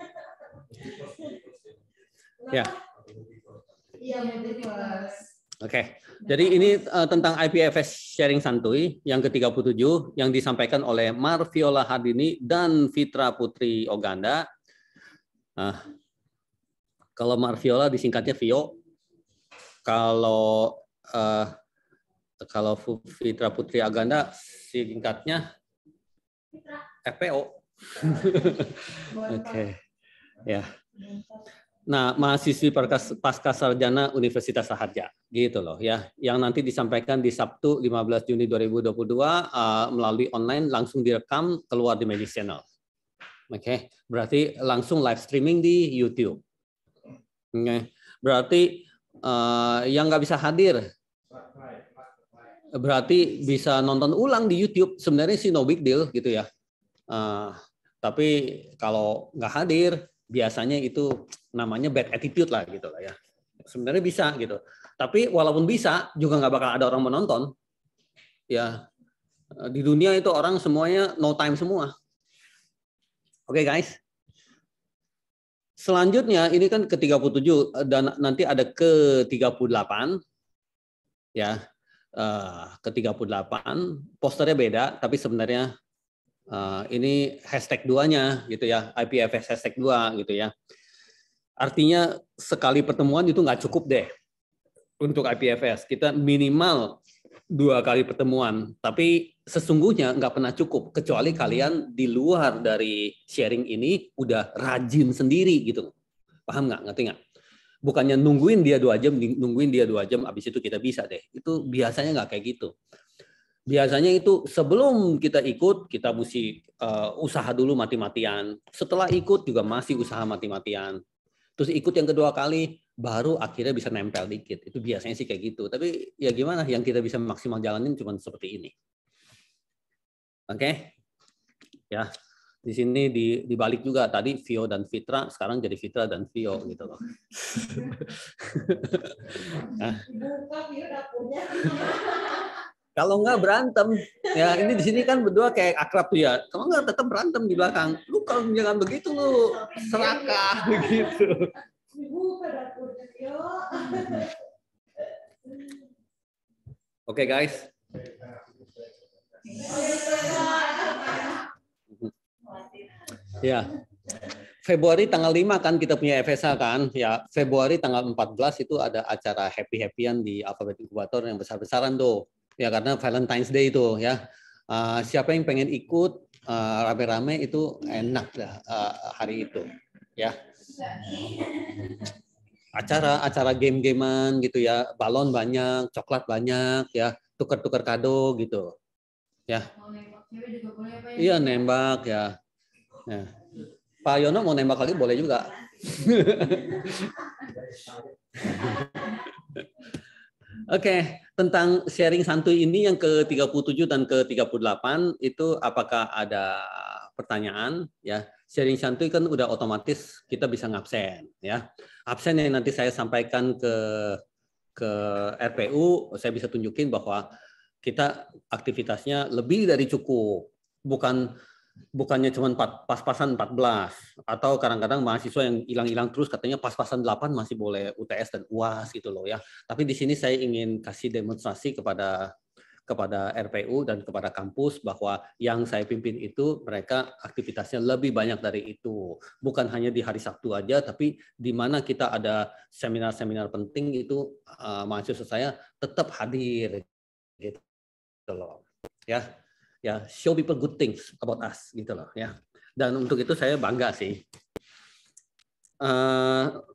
Ya. Iya, multiverse. Oke. Jadi ini tentang IPFS sharing santuy yang ke-37 yang disampaikan oleh Marviola Hardini dan Fitra Putri Oganda. Nah, kalau Marviola disingkatnya Vio. Kalau Fitra Putri Oganda singkatnya FPO. Oke. Ya. Nah, mahasiswi pasca sarjana Universitas Raharja, gitu loh ya. Yang nanti disampaikan di Sabtu 15 Juni 2022 melalui online, langsung direkam keluar di Magic Channel. Oke, berarti langsung live streaming di YouTube. Oke. Berarti yang nggak bisa hadir, berarti bisa nonton ulang di YouTube. Sebenarnya sih no big deal gitu ya. Tapi kalau nggak hadir, biasanya itu namanya bad attitude lah gitu lah ya. Sebenarnya bisa gitu. Tapi walaupun bisa, juga nggak bakal ada orang menonton. Ya, di dunia itu orang semuanya no time semua. Oke guys. Selanjutnya ini kan ke-37 dan nanti ada ke-38 ya. Ke-38 posternya beda tapi sebenarnya ini hashtag 2-nya gitu ya, IPFS hashtag 2 gitu ya. Artinya sekali pertemuan itu nggak cukup deh untuk IPFS. Kita minimal 2 kali pertemuan, tapi sesungguhnya nggak pernah cukup kecuali kalian di luar dari sharing ini udah rajin sendiri gitu. Paham nggak? Ngerti nggak? Bukannya nungguin dia 2 jam, habis itu kita bisa deh. Itu biasanya nggak kayak gitu. Biasanya itu sebelum kita ikut, kita mesti usaha dulu mati-matian. Setelah ikut juga masih usaha mati-matian. Terus ikut yang kedua kali, baru akhirnya bisa nempel dikit. Itu biasanya sih kayak gitu. Tapi ya gimana, yang kita bisa maksimal jalanin cuma seperti ini. Oke? Ya, di sini dibalik juga. Tadi Vio dan Fitra, sekarang jadi Fitra dan Vio gitu loh. Nah. Buka Vio dapurnya. Kalau nggak berantem, ya ini di sini kan berdua kayak akrab tuh ya. Kalau nggak tetap berantem di belakang. Lu kalau jangan begitu lu serakah begitu. Oke guys. Ya. Februari tanggal 5 kan kita punya FSA kan. Ya, Februari tanggal 14 itu ada acara happy-happyan di Alphabet Incubator yang besar-besaran tuh. Ya, karena Valentine's Day itu ya. Siapa yang pengen ikut rame-rame itu enak dah hari itu. Ya. Acara game-gamean gitu ya, balon banyak, coklat banyak ya, tukar-tukar kado gitu. Ya. Iya, nembak ya. Ya. Pak Yono mau nembak lagi boleh juga. Oke, tentang sharing santuy ini yang ke-37 dan ke-38 itu apakah ada pertanyaan ya? Sharing santuy kan udah otomatis kita bisa ngabsen ya. Absen yang nanti saya sampaikan ke RPU, saya bisa tunjukin bahwa kita aktivitasnya lebih dari cukup. Bukannya cuma pas-pasan 14 atau kadang-kadang mahasiswa yang hilang-hilang terus katanya pas-pasan 8 masih boleh UTS dan UAS gitu loh ya. Tapi di sini saya ingin kasih demonstrasi kepada RPU dan kepada kampus bahwa yang saya pimpin itu mereka aktivitasnya lebih banyak dari itu. Bukan hanya di hari Sabtu aja, tapi di mana kita ada seminar-seminar penting itu mahasiswa saya tetap hadir gitu loh. Ya, show people good things about us gitu loh ya. Dan untuk itu saya bangga sih.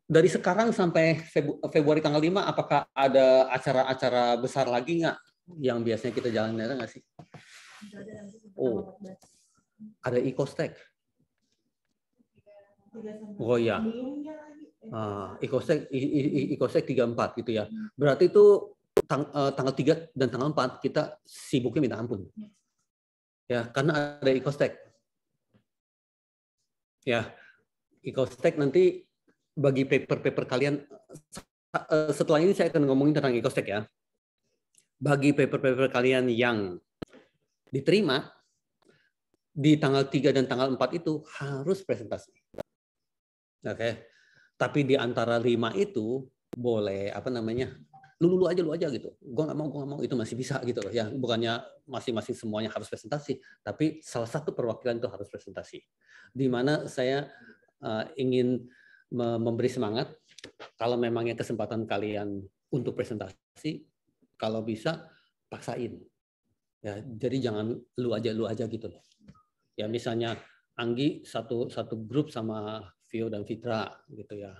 Dari sekarang sampai Februari tanggal 5 apakah ada acara-acara besar lagi nggak yang biasanya kita jalanin, ada nggak sih? Oh, ada Ecostek. Oh iya. Ecostek 34 gitu ya. Berarti itu tanggal 3 dan tanggal 4 kita sibuknya minta ampun. Ya, karena ada Ecostek. Ya, Ecostek nanti bagi paper-paper kalian, setelah ini saya akan ngomongin tentang Ecostek ya. Bagi paper-paper kalian yang diterima di tanggal 3 dan tanggal 4 itu harus presentasi. Oke. Tapi di antara 5 itu boleh lu aja gitu. Gua nggak mau itu masih bisa gitu loh ya. Bukannya masing-masing semuanya harus presentasi, tapi salah satu perwakilan itu harus presentasi. Di mana saya ingin memberi semangat kalau memangnya kesempatan kalian untuk presentasi, kalau bisa paksain. Ya, jadi jangan lu aja gitu loh. Ya misalnya Anggi satu grup sama Vio dan Fitra gitu ya.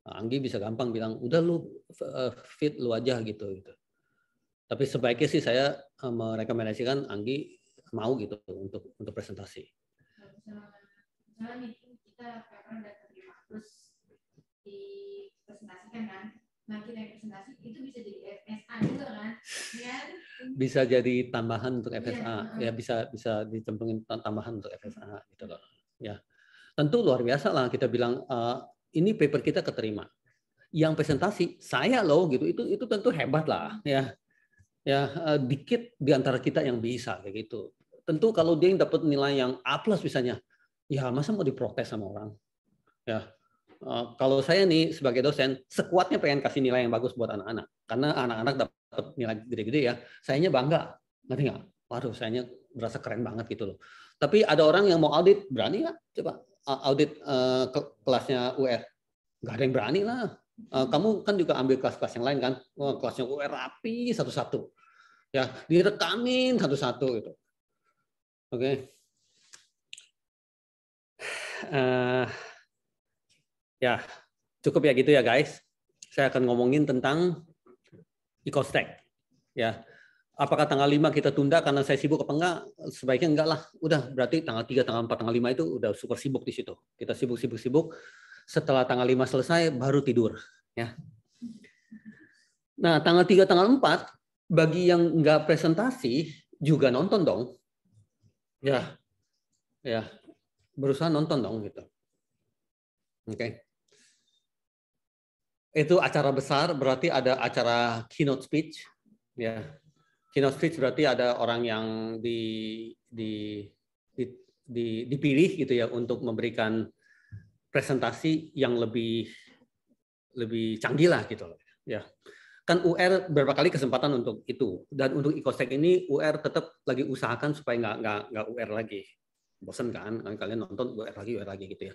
Anggi bisa gampang bilang, udah lu fit lu aja gitu. Tapi sebaiknya sih saya merekomendasikan Anggi mau gitu untuk presentasi. Misalnya kita paper udah terima terus dipresentasikan kan, nah kita yang presentasi itu bisa jadi FSA juga kan? Ya. Bisa jadi tambahan untuk FSA, ya bisa dicemplungin tambahan untuk FSA gitu loh. Ya, tentu luar biasa lah kita bilang. Ini paper kita keterima. Yang presentasi saya loh gitu, itu tentu hebat lah ya. Ya dikit di antara kita yang bisa kayak gitu. Tentu kalau dia yang dapat nilai yang A+ misalnya, ya masa mau diprotes sama orang? Ya. Kalau saya nih sebagai dosen, sekuatnya pengen kasih nilai yang bagus buat anak-anak. Karena anak-anak dapat nilai gede-gede ya, sayanya bangga. Ngerti nggak? Waduh, sayanya berasa keren banget gitu loh. Tapi ada orang yang mau audit, berani nggak? Coba audit kelasnya UR. Nggak ada yang berani lah. Kamu kan juga ambil kelas-kelas yang lain kan? Kelasnya UR rapi satu-satu. Ya, direkamin satu-satu gitu. Oke. Ya, cukup ya gitu ya guys. Saya akan ngomongin tentang Ecostek. Ya. Apakah tanggal 5 kita tunda karena saya sibuk apa enggak? Sebaiknya enggak lah. Udah, berarti tanggal 3, tanggal 4, tanggal 5 itu udah super sibuk di situ. Kita sibuk. Setelah tanggal 5 selesai, baru tidur. Ya. Nah, tanggal 3, tanggal 4, bagi yang enggak presentasi, juga nonton dong. Ya. Berusaha nonton dong gitu. Oke. Itu acara besar, berarti ada acara keynote speech. Ya. Keynote speech berarti ada orang yang dipilih gitu ya untuk memberikan presentasi yang lebih canggih lah gitu loh ya. kan UR berapa kali kesempatan untuk itu, dan untuk ICOSTECH ini UR tetap lagi usahakan supaya nggak UR lagi, bosan kan kalian nonton UR lagi gitu ya.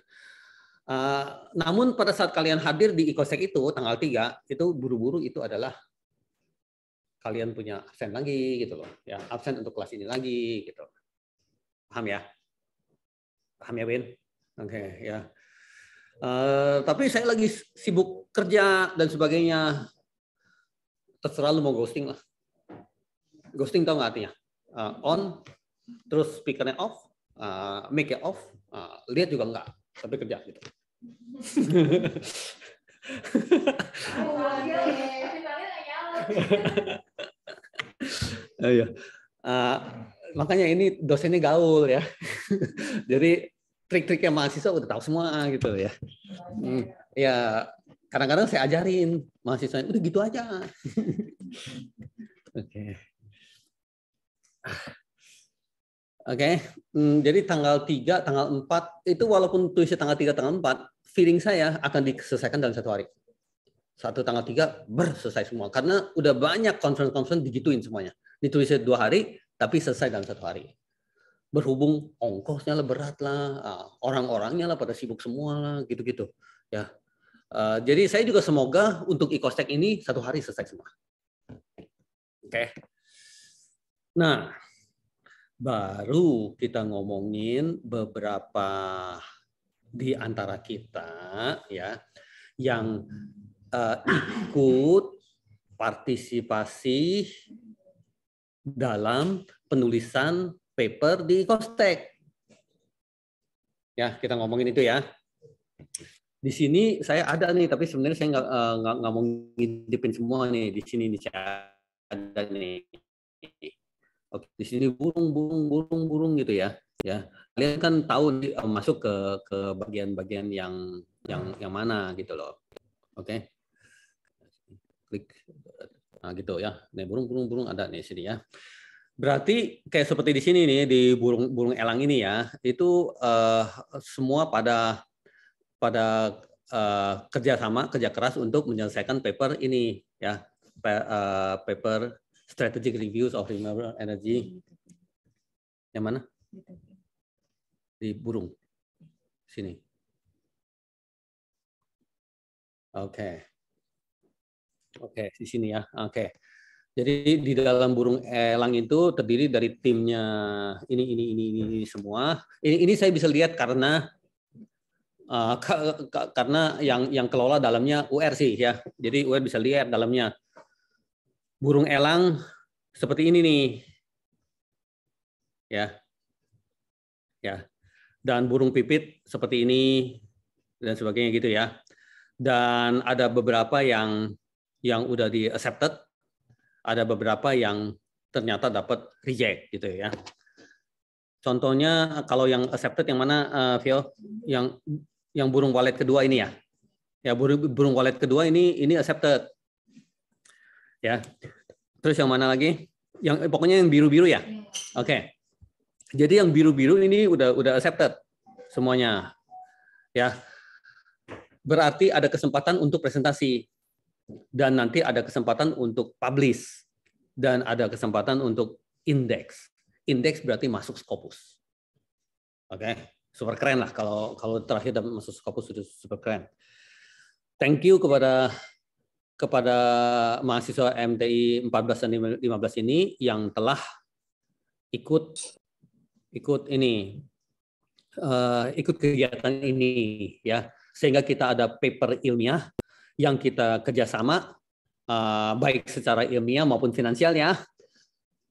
Namun pada saat kalian hadir di ICOSTECH itu tanggal 3 itu buru-buru itu adalah kalian punya absen lagi gitu loh ya, absen untuk kelas ini lagi gitu, paham ya Win? Oke, ya. Tapi saya lagi sibuk kerja dan sebagainya. Terserah lu mau ghosting lah. Ghosting tau nggak artinya? On, terus speakernya off, mic-nya off, lihat juga nggak, tapi kerja gitu. Iya. Makanya ini dosennya gaul ya. Jadi trik-triknya mahasiswa udah tahu semua gitu ya. Ya kadang-kadang saya ajarin mahasiswa udah gitu aja. Oke. Jadi tanggal 3, tanggal 4 itu walaupun tulisnya tanggal 3, tanggal 4, feeling saya akan diselesaikan dalam 1 hari. Satu tanggal 3 selesai semua karena udah banyak conference digituin semuanya. Ditulisnya 2 hari tapi selesai dalam 1 hari. Berhubung ongkosnya lah berat lah, orang-orangnya lah pada sibuk semua lah, gitu-gitu ya. Jadi saya juga semoga untuk ICOSTECH ini 1 hari selesai semua. Oke. Nah, baru kita ngomongin beberapa di antara kita ya yang ikut partisipasi dalam penulisan paper di ICOSTECH. Ya, kita ngomongin itu ya. Di sini saya ada nih, tapi sebenarnya saya nggak mau ngintipin semua nih di sini nih saya ada nih. Oke, di sini burung gitu ya. Ya, kalian kan tahu masuk ke bagian-bagian yang mana gitu loh. Oke, klik, nah gitu ya. Nih burung ada nih sini ya. Berarti kayak seperti di sini nih di burung elang ini ya, itu semua pada kerja keras untuk menyelesaikan paper ini ya, paper Strategic Reviews of Renewable Energy. Yang mana? Di burung sini. Oke, di sini ya. Oke. Jadi di dalam burung elang itu terdiri dari timnya ini semua. Ini saya bisa lihat karena yang kelola dalamnya UR sih ya. Jadi UR bisa lihat dalamnya. Burung elang seperti ini nih. Ya. Dan burung pipit seperti ini dan sebagainya gitu ya. Dan ada beberapa yang udah di accepted, ada beberapa yang ternyata dapat reject gitu ya. Contohnya kalau yang accepted yang mana, Vio? Yang burung walet kedua ini ya. Ya, burung walet kedua ini accepted. Ya. Terus yang mana lagi? Yang pokoknya yang biru-biru ya. Oke. Jadi yang biru-biru ini udah accepted semuanya. Ya. Berarti ada kesempatan untuk presentasi. Dan nanti ada kesempatan untuk publish. Dan ada kesempatan untuk index. Index berarti masuk Scopus. Oke. Super keren lah kalau terakhir dapat masuk Scopus sudah super keren. Thank you kepada mahasiswa MTI 14 dan 15 ini yang telah ikut kegiatan ini ya, sehingga kita ada paper ilmiah yang kita kerjasama baik secara ilmiah maupun finansialnya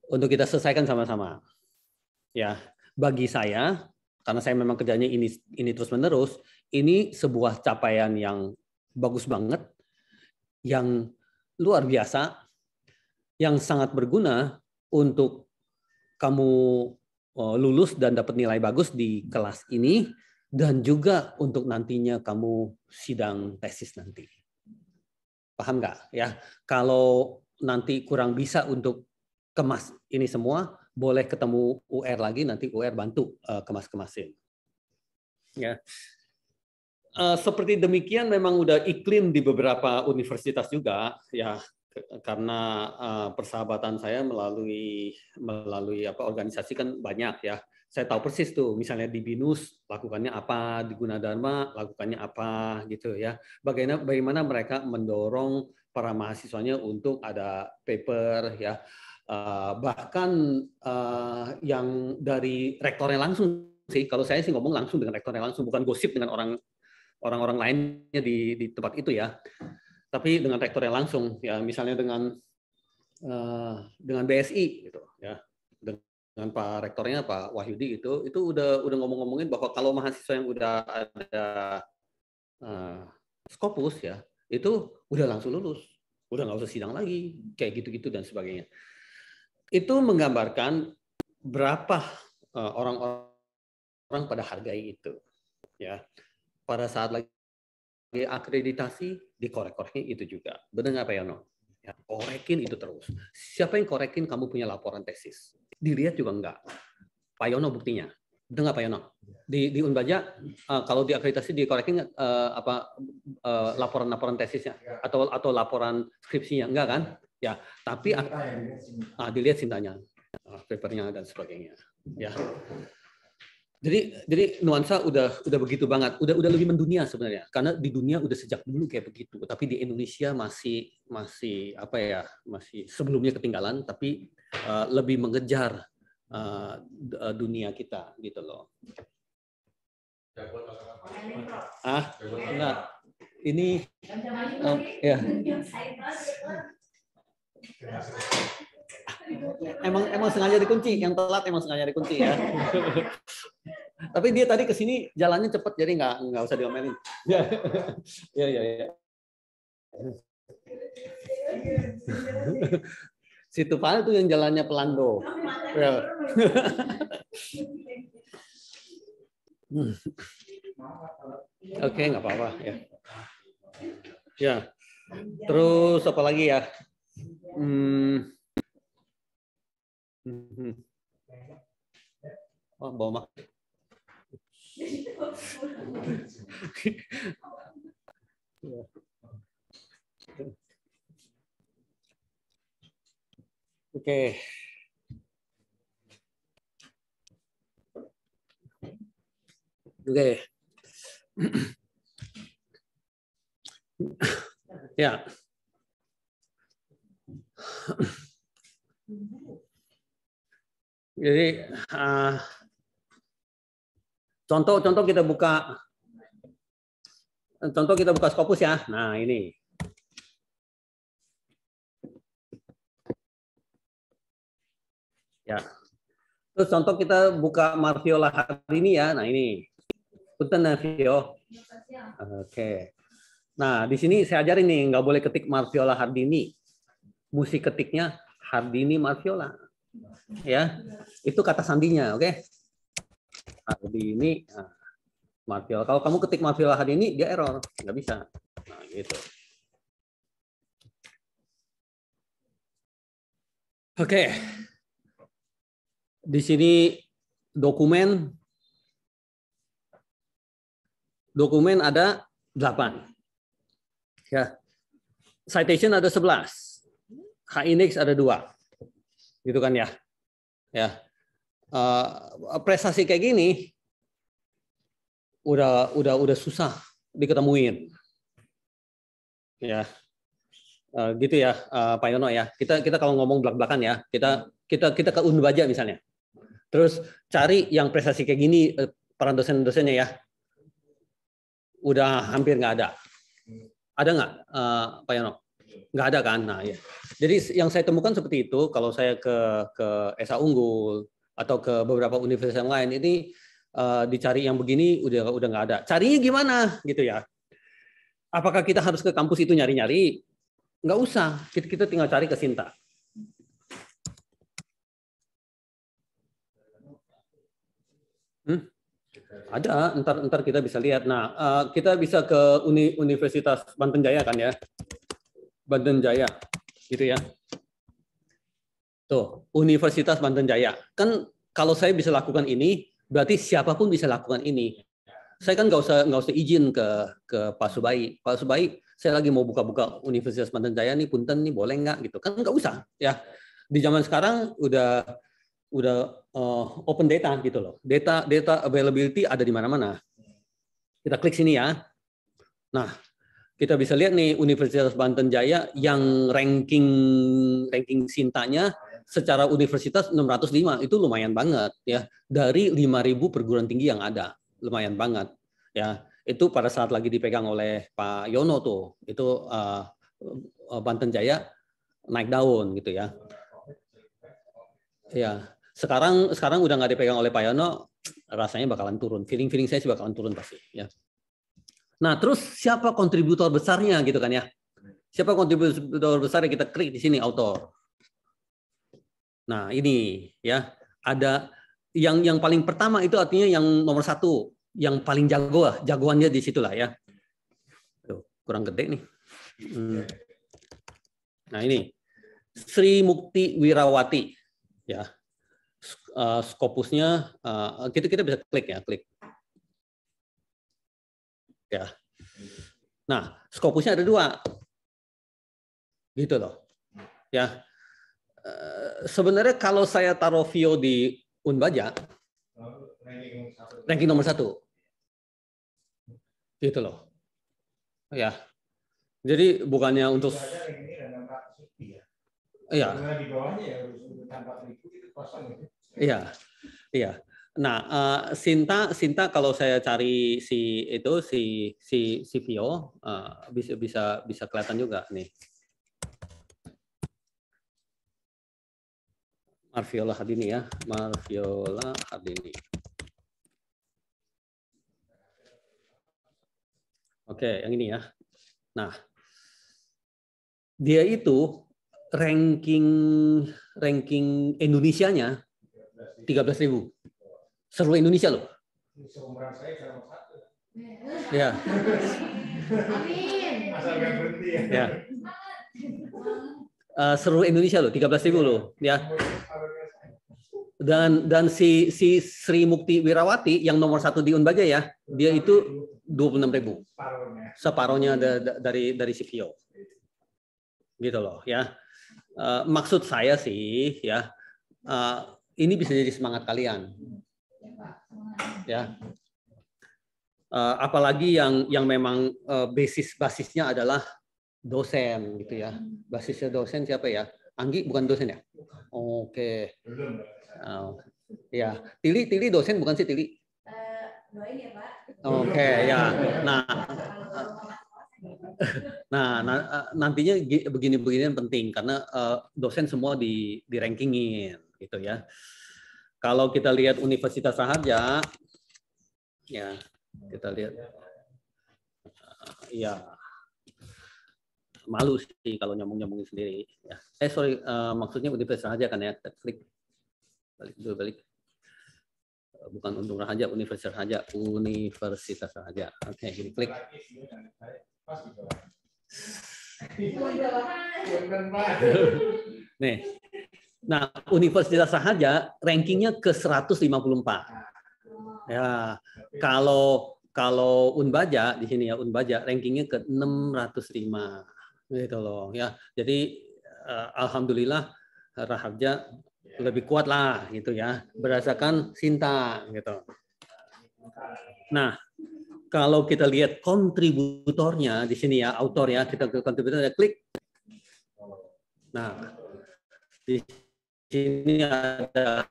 untuk kita selesaikan sama-sama. Ya, bagi saya karena saya memang kerjanya ini terus menerus, ini sebuah capaian yang bagus banget, yang luar biasa, yang sangat berguna untuk kamu lulus dan dapat nilai bagus di kelas ini, dan juga untuk nantinya kamu sidang tesis nanti. Paham nggak ya? Kalau nanti kurang bisa untuk kemas ini semua, boleh ketemu UR lagi, nanti UR bantu kemas-kemasin. Ya. Seperti demikian memang udah iklim di beberapa universitas juga ya. karena persahabatan saya melalui organisasi kan banyak ya. Saya tahu persis tuh, misalnya di BINUS lakukannya apa, di Gunadarma lakukannya apa gitu ya. Bagaimana mereka mendorong para mahasiswanya untuk ada paper ya. Bahkan yang dari rektornya langsung sih, kalau saya sih ngomong langsung dengan rektornya langsung, bukan gosip dengan orang-orang lainnya di tempat itu ya. Tapi dengan rektornya langsung ya, misalnya dengan BSI gitu ya. Dengan Pak Rektornya Pak Wahyudi itu udah ngomong-ngomongin bahwa kalau mahasiswa yang udah ada Scopus ya itu udah langsung lulus, udah nggak usah sidang lagi kayak gitu-gitu dan sebagainya. Itu menggambarkan berapa orang pada hargai itu ya. Pada saat lagi akreditasi dikorek-koreknya itu juga, benar nggak Pak Yono? Ya, korekin itu terus. Siapa yang korekin kamu punya laporan tesis? Dilihat juga enggak. Pak Yono buktinya. Betul nggak Pak Yono? Di Unbaja kalau diakreditasi dikorekin laporan tesisnya atau laporan skripsinya enggak kan? Ya, tapi dilihat sintanya, papernya dan sebagainya. Ya. Jadi nuansa udah begitu banget, udah lebih mendunia sebenarnya. Karena di dunia udah sejak dulu kayak begitu, tapi di Indonesia masih masih sebelumnya ketinggalan, tapi lebih mengejar dunia kita gitu loh. Enggak. Ini ya. Emang sengaja dikunci, yang telat emang sengaja dikunci ya. Tapi dia tadi ke sini jalannya cepet, jadi nggak usah diomelin. Ya. Si Tupal itu yang jalannya pelan tuh. Ya. Oke, nggak apa-apa ya. Ya. Terus apa lagi ya? Oh, bawa makan. Oke. Ya. Jadi contoh kita buka Scopus ya. Nah, ini. Ya. Terus contoh kita buka Marviola Hardini ya. Nah, ini. Punten Marvio. Oke. Nah, di sini saya ajarin nih, nggak boleh ketik Marviola Hardini. Mesti ketiknya Hardini Marviola. Ya. Itu kata sandinya, oke? Hardini Marviola. Kalau kamu ketik Marviola Hardini, dia error, nggak bisa. Nah, gitu. Oke. Di sini dokumen ada 8. Ya. Citation ada 11. H-index ada 2. Gitu kan ya? Ya. Prestasi kayak gini udah susah diketemuin. Ya. Gitu ya, Pak Yono ya. Kita kalau ngomong belak-belakan ya, kita ke Unbaja misalnya. Terus cari yang prestasi kayak gini para dosen-dosennya ya. Udah hampir nggak ada. Ada nggak, Pak Yono? Nggak ada kan? Nah ya. Jadi yang saya temukan seperti itu. Kalau saya ke SA Unggul atau ke beberapa universitas yang lain, ini dicari yang begini udah nggak ada. Carinya gimana gitu ya? Apakah kita harus ke kampus itu nyari-nyari? Nggak usah. Kita tinggal cari ke Sinta. Ada, ntar kita bisa lihat. Nah, kita bisa ke Universitas Banten Jaya kan ya, Banten Jaya, gitu ya. Tuh, Universitas Banten Jaya. Kan kalau saya bisa lakukan ini, berarti siapapun bisa lakukan ini. Saya kan nggak usah izin ke Pak Subai. Pak Subai, saya lagi mau buka-buka Universitas Banten Jaya nih, punten nih, boleh nggak gitu? Kan nggak usah ya. Di zaman sekarang udah open data gitu loh. Data availability ada di mana-mana. Kita klik sini ya. Nah, kita bisa lihat nih Universitas Banten Jaya yang ranking Sintanya secara universitas 605, itu lumayan banget ya. Dari 5.000 perguruan tinggi yang ada, lumayan banget ya. Itu pada saat lagi dipegang oleh Pak Yono tuh, itu Banten Jaya naik daun gitu ya. Ya, sekarang udah nggak dipegang oleh Pak Yono, rasanya bakalan turun. Feeling saya sih bakalan turun pasti ya. Nah, terus siapa kontributor besarnya gitu kan ya? Siapa kontributor besar? Kita klik di sini author. Nah, ini ya, ada yang paling pertama itu artinya yang nomor 1, yang paling jagoannya di situlah ya. Tuh, kurang gede nih. Nah, ini Sri Mukti Wirawati ya. Scopusnya kita bisa klik ya, klik. Ya. Nah, Scopusnya ada 2. Gitu loh. Ya. Sebenarnya kalau saya taruh VIO di Unbaja, ranking nomor 1. Gitu loh. Ya. Jadi bukannya untuk iya. Iya. Iya. Nah, Sinta kalau saya cari si VIO bisa kelihatan juga nih. Marviola Hardini ya, Marviola Hardini. Oke, yang ini ya. Nah, dia itu ranking Indonesianya 13.000. Seluruh Indonesia loh. Ya. Ya. Seluruh Indonesia loh, 13.000 loh, ya. Dan si Sri Mukti Wirawati yang nomor 1 di Unbaja ya, dia itu 26.000. Separohnya dari si VIO. Gitu loh ya. Maksud saya sih ya, ini bisa jadi semangat kalian. Ya. Apalagi yang memang basisnya adalah dosen gitu ya. Basisnya dosen siapa ya? Anggi bukan dosen ya? Oke. Ya, Tili dosen bukan sih Tili? Doain ya Pak. Oke ya. Nah, nantinya begini-beginian penting karena dosen semua di rankingin gitu ya. Kalau kita lihat Universitas Raharja, ya kita lihat, ya malu sih kalau nyambung-nyambungin sendiri. Ya. Sorry, maksudnya Universitas Raharja kan ya. Klik. Balik. Bukan Untung Raharja, Universitas Raharja. Universitas Raharja. Oke, gini klik. Nih. Nah, Universitas Raharja rankingnya ke 154. Ya, kalau Unbaja di sini ya, Unbaja rankingnya ke 605. Gitu loh ya. Jadi alhamdulillah Raharja lebih kuat lah gitu ya, berdasarkan Sinta gitu. Nah, kalau kita lihat kontributornya di sini ya, autor ya, kita ke kontributornya klik. Nah, di sini ada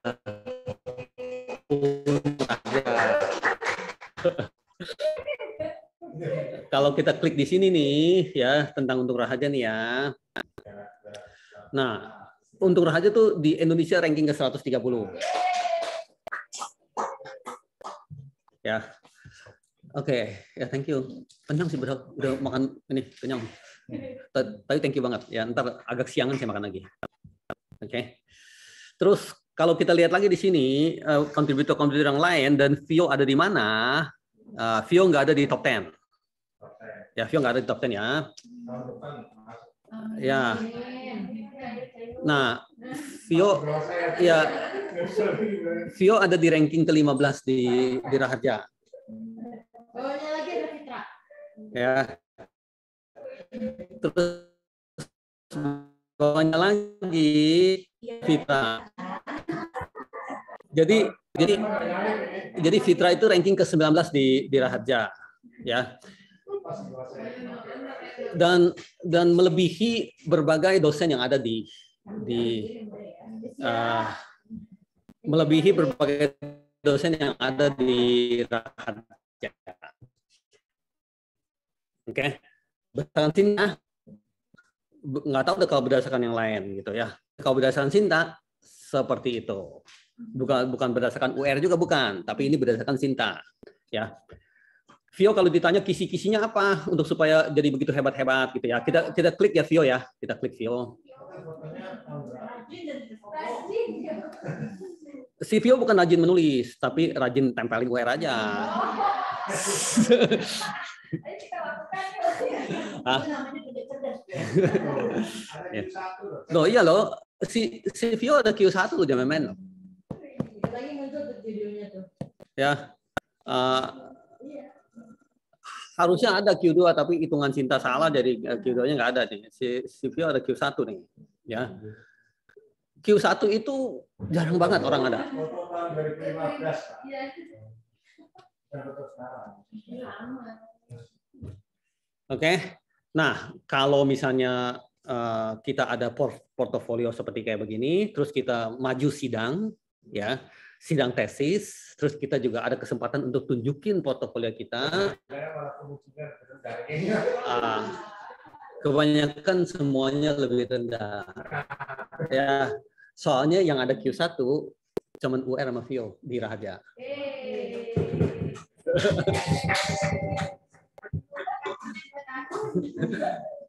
kalau kita klik di sini nih ya, tentang Untung Raharja nih ya. Nah, Untung Raharja tuh di Indonesia ranking ke 130. Ya. Oke, ya thank you. Kenyang sih udah makan ini, kenyang. Tapi thank you banget. Ya, ntar agak siangan saya makan lagi. Oke. Terus kalau kita lihat lagi di sini kontributor yang lain dan VIO ada di mana? VIO nggak ada di top 10. Ya, VIO nggak ada di top 10 ya. Ya. Nah, VIO ada di ranking ke-15 di Raharja. Bawahnya lagi ada Fitra. Ya. Terus bawahnya lagi Fitra. Jadi Fitra itu ranking ke-19 di Raharja, ya. Dan melebihi berbagai dosen yang ada melebihi berbagai dosen yang ada di Raharja. Oke. Berdasarkan Sinta, nggak tahu kalau berdasarkan yang lain gitu ya. Kalau berdasarkan Sinta seperti itu. Bukan berdasarkan UR juga bukan, tapi ini berdasarkan Sinta, ya. Vio kalau ditanya kisi-kisinya apa untuk supaya jadi begitu hebat-hebat gitu ya. Kita klik ya Vio ya. Kita klik Vio. Si Vio bukan rajin menulis, tapi rajin tempelin UR aja. Loh iya loh, si Vio ada Q1 loh, jangan main loh. Lagi muncul tuh videonya tuh. Ya, harusnya ada Q2 tapi hitungan Sinta salah dari Q2-nya nggak ada nih. Si Vio ada Q1 nih, ya. Q1 itu jarang banget orang ada. Oke. Nah, kalau misalnya kita ada portofolio seperti kayak begini, terus kita maju sidang, ya, sidang tesis, terus kita juga ada kesempatan untuk tunjukin portofolio kita. Kebanyakan semuanya lebih rendah, ya. Soalnya yang ada Q1 cuman UR sama Vio di Raharja.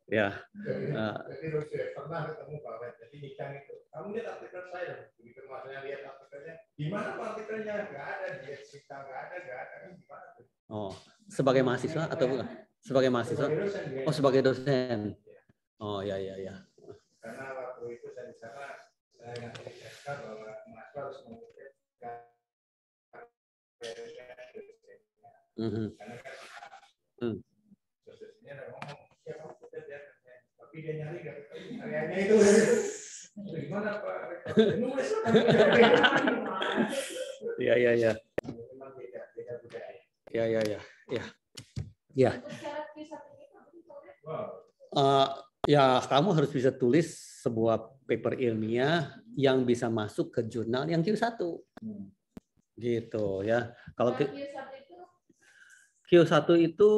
Ya. Pernah ketemu Pak Wet, jadi nikah itu. Kamu lihat artikel saya, begitu masanya lihat artikelnya. Di mana artikelnya? Nggak ada, dia cerita nggak ada. Gimana? Oh, sebagai mahasiswa atau bukan? Sebagai mahasiswa? Oh, sebagai dosen. Oh, ya. Karena waktu itu saya di sana, saya nggak dikasihkan bahwa mahasiswa harus mengikuti karena kan dosennya ada ngomong, ya kamu udah dia, tapi dia nyari nggak karyanya itu. Gimana Pak? Nulis Iya. Memang beda budaya. Ya. Ya, kamu harus bisa tulis sebuah paper ilmiah yang bisa masuk ke jurnal yang Q1. Gitu ya. Kalau Q1 itu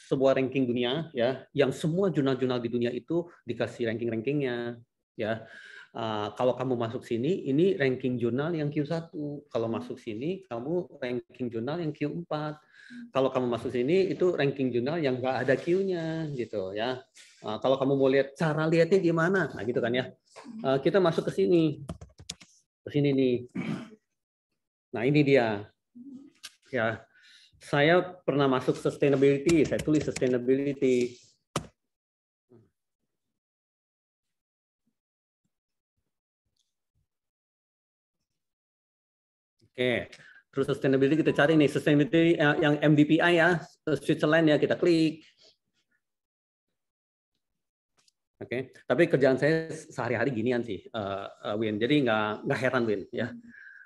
sebuah ranking dunia ya, yang semua jurnal-jurnal di dunia itu dikasih ranking-rankingnya ya. Kalau kamu masuk sini, ini ranking jurnal yang Q1. Kalau masuk sini, kamu ranking jurnal yang Q4. Kalau kamu masuk sini, itu ranking jurnal yang nggak ada Q-nya gitu ya. Kalau kamu mau lihat cara lihatnya gimana, nah gitu kan ya. Kita masuk ke sini nih. Nah ini dia ya. Saya pernah masuk sustainability, saya tulis sustainability. Oke, terus sustainability kita cari nih, sustainability yang MDPI ya, Switzerland ya, kita klik. Oke, tapi kerjaan saya sehari-hari ginian sih, Win. Jadi nggak heran Win ya.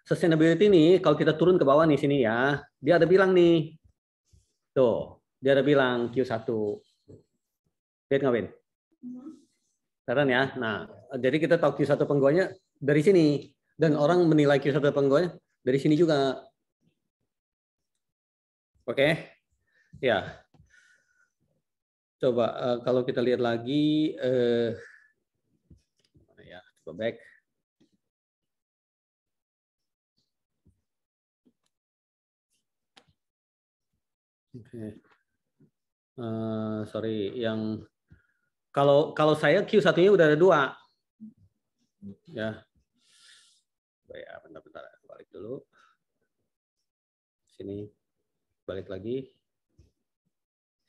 Sustainability nih, kalau kita turun ke bawah nih sini ya, dia ada bilang nih, tuh, dia ada bilang Q1. Lihat nggak Win? Heran ya. Nah, jadi kita tahu Q1 penggawaannya dari sini, dan orang menilai Q1 penggawaannya dari sini juga. Oke, ya. Coba kalau kita lihat lagi, ya coba back. Oke, sorry, yang kalau saya Q1-nya udah ada 2, ya. Ya, bentar, balik dulu. Sini, balik lagi.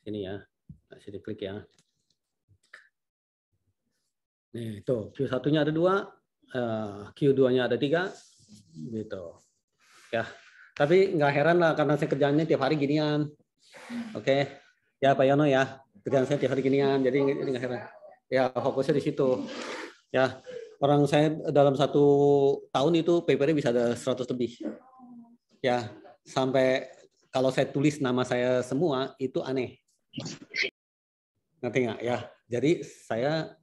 Sini ya. Nah, sini klik ya. Nih, tuh Q1-nya ada 2, Q2-nya ada 3, gitu. Ya, tapi nggak heran lah karena saya kerjanya tiap hari ginian. Oke, ya Pak Yono ya. Kerjaan saya tiap hari ginian, jadi nggak heran. Ya fokusnya di situ. Ya, orang saya dalam 1 tahun itu papernya bisa ada 100 lebih. Ya, sampai kalau saya tulis nama saya semua itu aneh. Ngerti nggak? Ya, jadi saya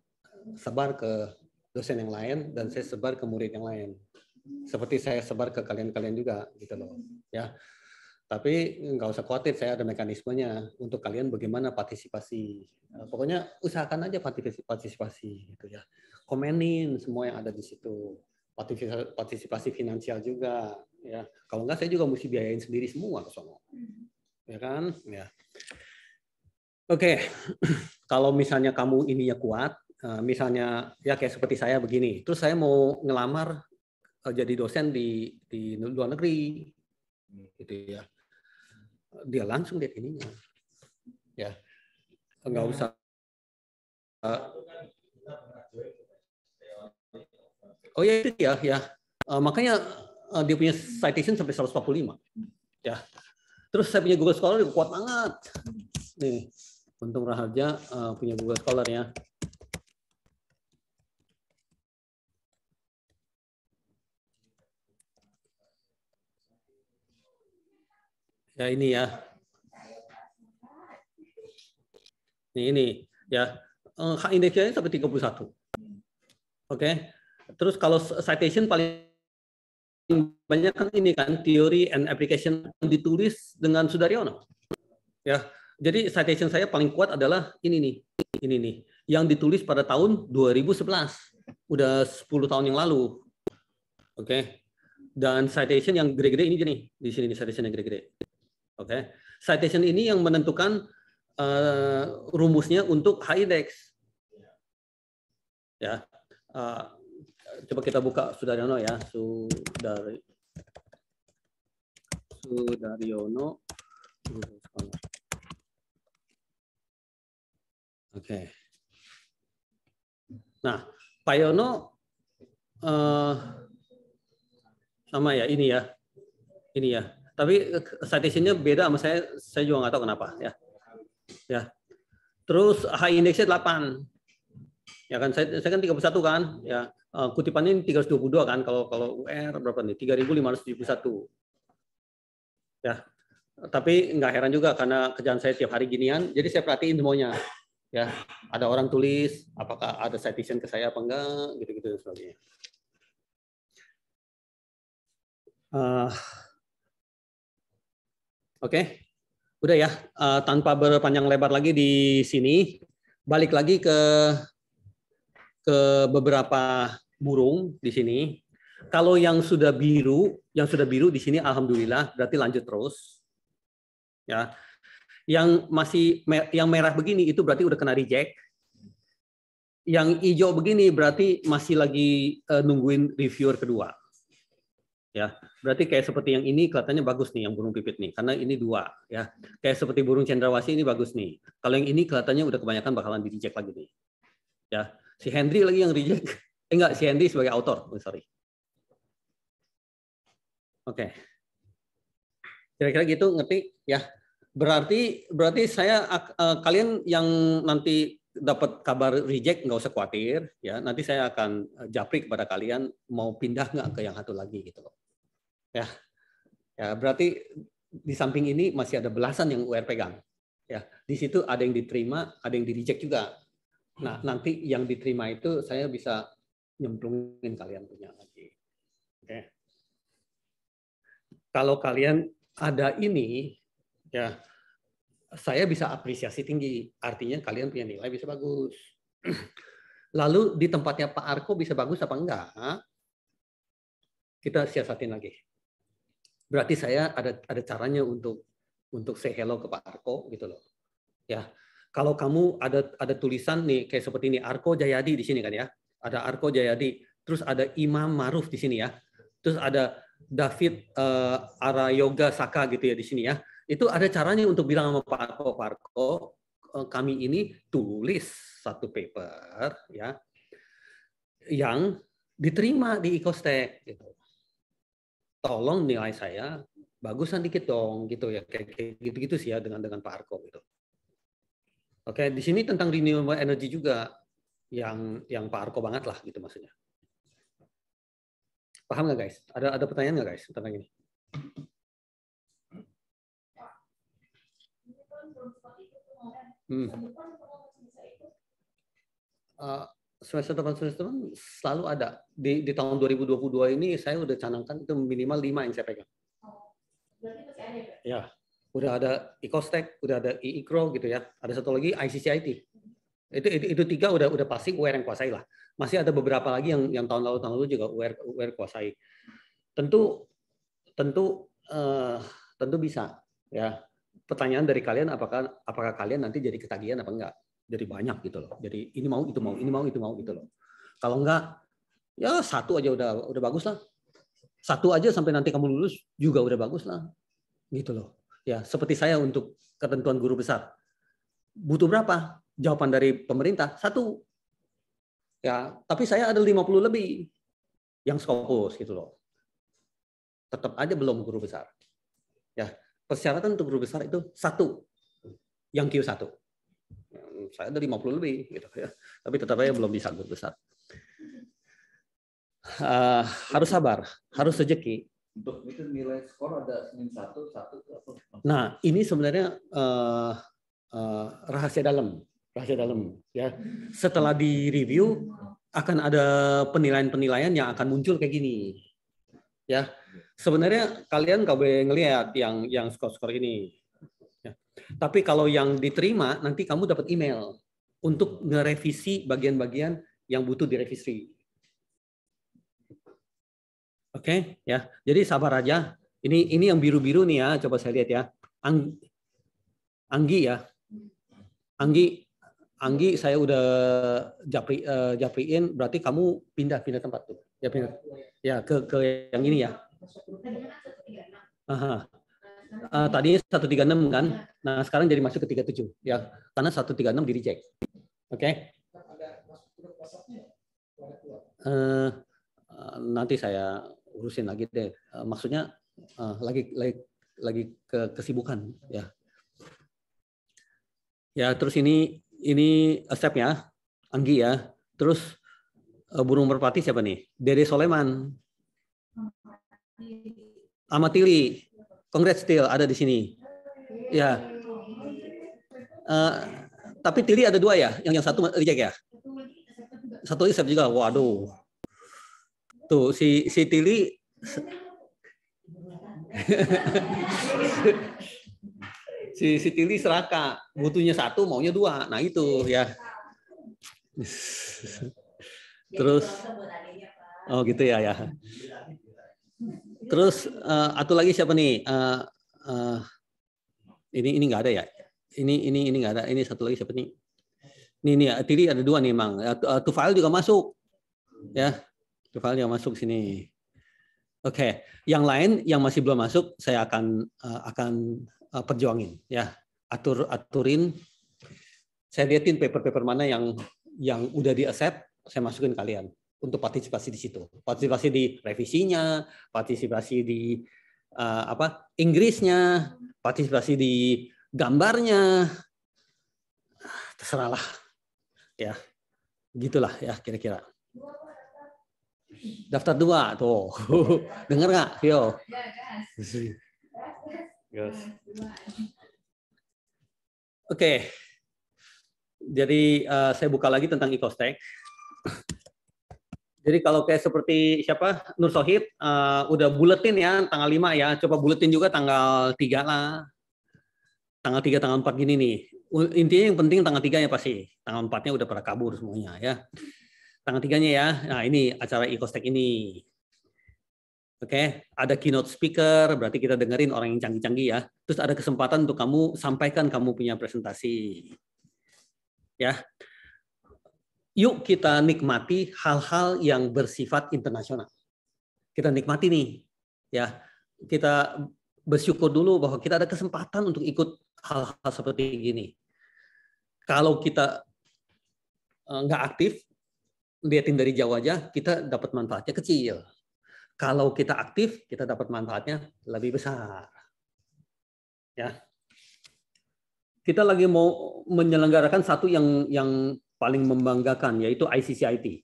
sebar ke dosen yang lain dan saya sebar ke murid yang lain. Seperti saya sebar ke kalian-kalian juga, gitu loh. Ya. Tapi nggak usah khawatir, saya ada mekanismenya untuk kalian bagaimana partisipasi. Pokoknya usahakan aja partisipasi, gitu ya. Komenin semua yang ada di situ. Partisipasi finansial juga, ya. Kalau nggak saya juga mesti biayain sendiri semua ke sono, ya kan? Ya. Oke, kalau misalnya kamu ininya kuat, misalnya ya kayak seperti saya begini, terus saya mau ngelamar jadi dosen di luar negeri, gitu ya. Dia langsung lihat ininya, ya nggak usah. Oh ya itu ya, makanya dia punya citation sampai 145, ya. Terus saya punya Google Scholar juga kuat banget, nih. Untung Raharja punya Google Scholar ya. Ya ini ya. Ini ya. Hak indeksnya sampai 31. Oke. Terus kalau citation paling banyak kan ini kan theory and application ditulis dengan Sudaryono. Ya. Jadi citation saya paling kuat adalah ini nih. Ini nih yang ditulis pada tahun 2011. Udah 10 tahun yang lalu. Oke. Dan citation yang gede-gede ini nih. Di sini citation yang gede-gede. Oke. Citation ini yang menentukan rumusnya untuk high index. Ya. Coba kita buka Sudaryono ya. Sudaryono. Oke. Nah, Pak Yono sama ya ini ya. Ini ya. Tapi citation-nya beda sama saya juga nggak tahu kenapa ya. Ya. Terus high index-nya 8. Ya kan saya kan 31 kan, ya. Kutipannya 322 kan, kalau UR berapa nih? 3.571. Ya. Tapi nggak heran juga karena kerjaan saya tiap hari ginian, jadi saya perhatiin semuanya. Ya, ada orang tulis apakah ada citation ke saya apa enggak, gitu-gitu dan sebagainya. Oke. Udah ya, tanpa berpanjang lebar lagi di sini, balik lagi ke beberapa burung di sini. Kalau yang sudah biru di sini alhamdulillah berarti lanjut terus. Ya. Yang merah begini itu berarti udah kena reject. Yang hijau begini berarti masih lagi nungguin reviewer kedua. Ya, berarti kayak seperti yang ini kelihatannya bagus nih yang burung pipit nih, karena ini 2 ya. Kayak seperti burung cendrawasih ini bagus nih. Kalau yang ini kelihatannya udah kebanyakan bakalan di reject lagi nih. Ya, si Henry lagi yang reject. Enggak, si Henry sebagai autor. Sorry. Oke. Kira-kira gitu ngerti ya. Berarti saya kalian yang nanti dapat kabar reject nggak usah khawatir ya. Nanti saya akan japri kepada kalian mau pindah nggak ke yang satu lagi gitu loh. Ya, berarti di samping ini masih ada belasan yang UR pegang. Ya, di situ ada yang diterima, ada yang di reject juga. Nah, nanti yang diterima itu saya bisa nyemplungin kalian punya lagi. Oke. Kalau kalian ada ini, ya saya bisa apresiasi tinggi. Artinya kalian punya nilai bisa bagus. Lalu di tempatnya Pak Arko bisa bagus apa enggak? Kita siasatin lagi. Berarti saya ada caranya untuk say hello ke Pak Arko gitu loh. Ya. Kalau kamu ada tulisan nih kayak seperti ini Arko Jayadi di sini kan ya. Ada Arko Jayadi, terus ada Imam Maruf di sini ya. Terus ada David Arayoga Saka gitu ya di sini ya. Itu ada caranya untuk bilang sama Pak Arko, kami ini tulis satu paper ya yang diterima di Ecostek gitu. Tolong nilai saya bagusan dikit dong gitu ya, kayak gitu-gitu sih ya dengan Pak Arko gitu. Oke, di sini tentang renewable energy juga yang Pak Arko banget lah gitu maksudnya. Paham nggak guys? Ada pertanyaan nggak guys tentang ini? Semester depan selalu ada. Di tahun 2022 ini saya udah canangkan itu minimal 5 yang saya pegang. Berarti masih ada ya? Ya, udah ada Ecostek, udah ada IICRO gitu ya. Ada satu lagi ICCIT. Itu 3 udah pasti UR yang kuasai lah. Masih ada beberapa lagi yang tahun lalu juga UR kuasai. Tentu bisa ya. Pertanyaan dari kalian apakah kalian nanti jadi ketagihan apa enggak? Jadi banyak gitu loh. Jadi ini mau itu mau, ini mau itu mau gitu loh. Kalau enggak ya 1 aja udah bagus lah. 1 aja sampai nanti kamu lulus juga udah bagus lah. Gitu loh. Ya, seperti saya untuk ketentuan guru besar. Butuh berapa? Jawaban dari pemerintah 1. Ya, tapi saya ada 50 lebih yang Scopus gitu loh. Tetap aja belum guru besar. Ya, persyaratan untuk guru besar itu 1 yang Q1. Saya ada 50 lebih gitu ya. Tapi tetap aja belum bisa guru besar. Harus sabar, harus rezeki. Untuk itu nilai skor ada Senin 1 Nah, ini sebenarnya rahasia dalam ya. Setelah di-review akan ada penilaian-penilaian yang akan muncul kayak gini. Ya. Sebenarnya kalian nggak boleh ngelihat yang skor-skor ini. Ya. Tapi kalau yang diterima nanti kamu dapat email untuk ngerevisi bagian-bagian yang butuh direvisi. Oke, ya. Jadi sabar aja. Ini yang biru-biru nih ya. Coba saya lihat ya. Anggi ya. Anggi saya udah japriin. Berarti kamu pindah tempat tuh. Ya pindah. Ya ke yang ini ya. Tadinya 136 kan. Nah sekarang jadi masuk ke 37 ya. Karena 136 di reject. Oke. Nanti saya urusin lagi deh. Maksudnya lagi kesibukan ya. Ya terus ini step ya, Anggi ya. Terus burung merpati siapa nih? Dede Soleman. Amatili. Congrats Til ada di sini. Ya. Tapi Tili ada 2 ya, yang 1 reject ya. 1 accept juga. Waduh. Tuh si Tili si Tili serakah, butuhnya 1 maunya 2. Nah itu ya. Terus oh gitu ya. Terus atau lagi siapa nih? Ini nggak ada ya. Ini nggak ada. Ini satu lagi siapa nih? Ini Tili ada 2 nih emang. Tufail juga masuk. Ya. Tufail juga masuk sini. Oke, yang lain yang masih belum masuk saya akan perjuangin ya. Aturin. Saya liatin paper-paper mana yang udah di-accept, saya masukin kalian untuk partisipasi di situ. Partisipasi di revisinya, partisipasi di Inggrisnya, partisipasi di gambarnya. Terserahlah. Ya. Gitulah ya kira-kira. Daftar 2 tuh. Dengar nggak? Yo. Yes. Oke. Jadi saya buka lagi tentang Ecostek. Jadi kalau kayak seperti siapa? Nur Sohid udah buletin ya tanggal 5 ya. Coba buletin juga tanggal 3 lah. Tanggal 3, tanggal 4 gini nih. Intinya yang penting tanggal 3 ya pasti. Tanggal 4-nya udah pada kabur semuanya ya. Tanggal 3-nya ya. Nah, ini acara Ecostek ini. Oke, ada keynote speaker, berarti kita dengerin orang yang canggih-canggih ya. Terus ada kesempatan untuk kamu sampaikan kamu punya presentasi. Ya. Yuk kita nikmati hal-hal yang bersifat internasional. Kita nikmati nih. Ya. Kita bersyukur dulu bahwa kita ada kesempatan untuk ikut hal-hal seperti gini. Kalau kita nggak aktif, lihatin dari jauh aja, kita dapat manfaatnya kecil. Kalau kita aktif, kita dapat manfaatnya lebih besar. Ya. kita lagi mau menyelenggarakan satu yang paling membanggakan, yaitu ICCIT.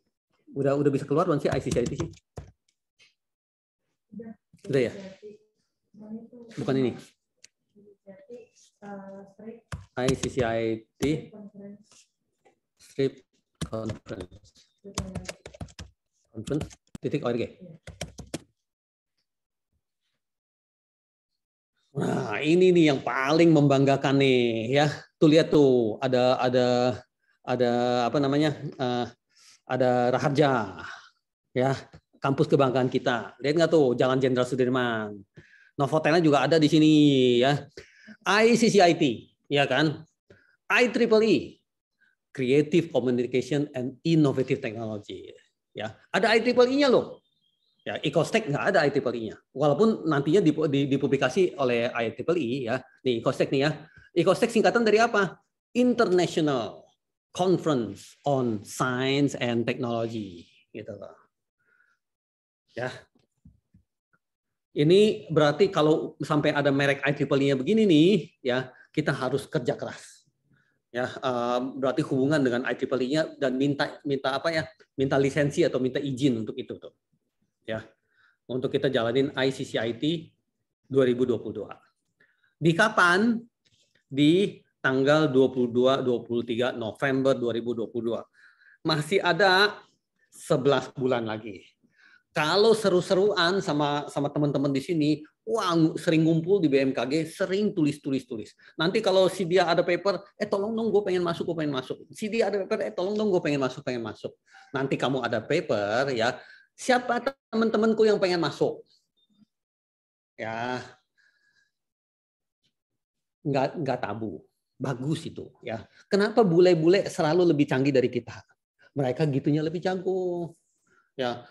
Udah bisa keluar belum sih ICCIT sih? Udah ya? Bukan ini. ICCIT Strip Conference.org. Nah, ini nih yang paling membanggakan nih ya. Tuh lihat tuh ada apa namanya? Ada Raharja ya, kampus kebanggaan kita. Lihat nggak tuh Jalan Jenderal Sudirman. Novotelnya juga ada di sini ya. ICCIT ya kan. IEEE Creative Communication and Innovative Technology ya. Ada IEEE-nya loh. Ya, ICOSTEC nggak ada IEEE-nya. Walaupun nantinya dipublikasi oleh IEEE ya. Nih ICOSTEC nih ya. ICOSTEC singkatan dari apa? International Conference on Science and Technology gitu loh. Ya. Ini berarti kalau sampai ada merek IEEE-nya begini nih ya, kita harus kerja keras. Ya, berarti hubungan dengan IEEE-nya dan minta apa ya? Minta lisensi atau minta izin untuk itu tuh. Ya, untuk kita jalanin ICCIT 2022. Di kapan? Di tanggal 22-23 November 2022. Masih ada 11 bulan lagi. Kalau seru-seruan sama teman-teman di sini, wah sering ngumpul di BMKG, sering tulis. Nanti kalau si dia ada paper, tolong dong gue pengen masuk. Si dia ada paper, tolong dong gue pengen masuk. Nanti kamu ada paper ya. Siapa teman-temanku yang pengen masuk? Ya, nggak tabu, bagus itu ya. Kenapa bule-bule selalu lebih canggih dari kita? Mereka gitunya lebih jago. Ya,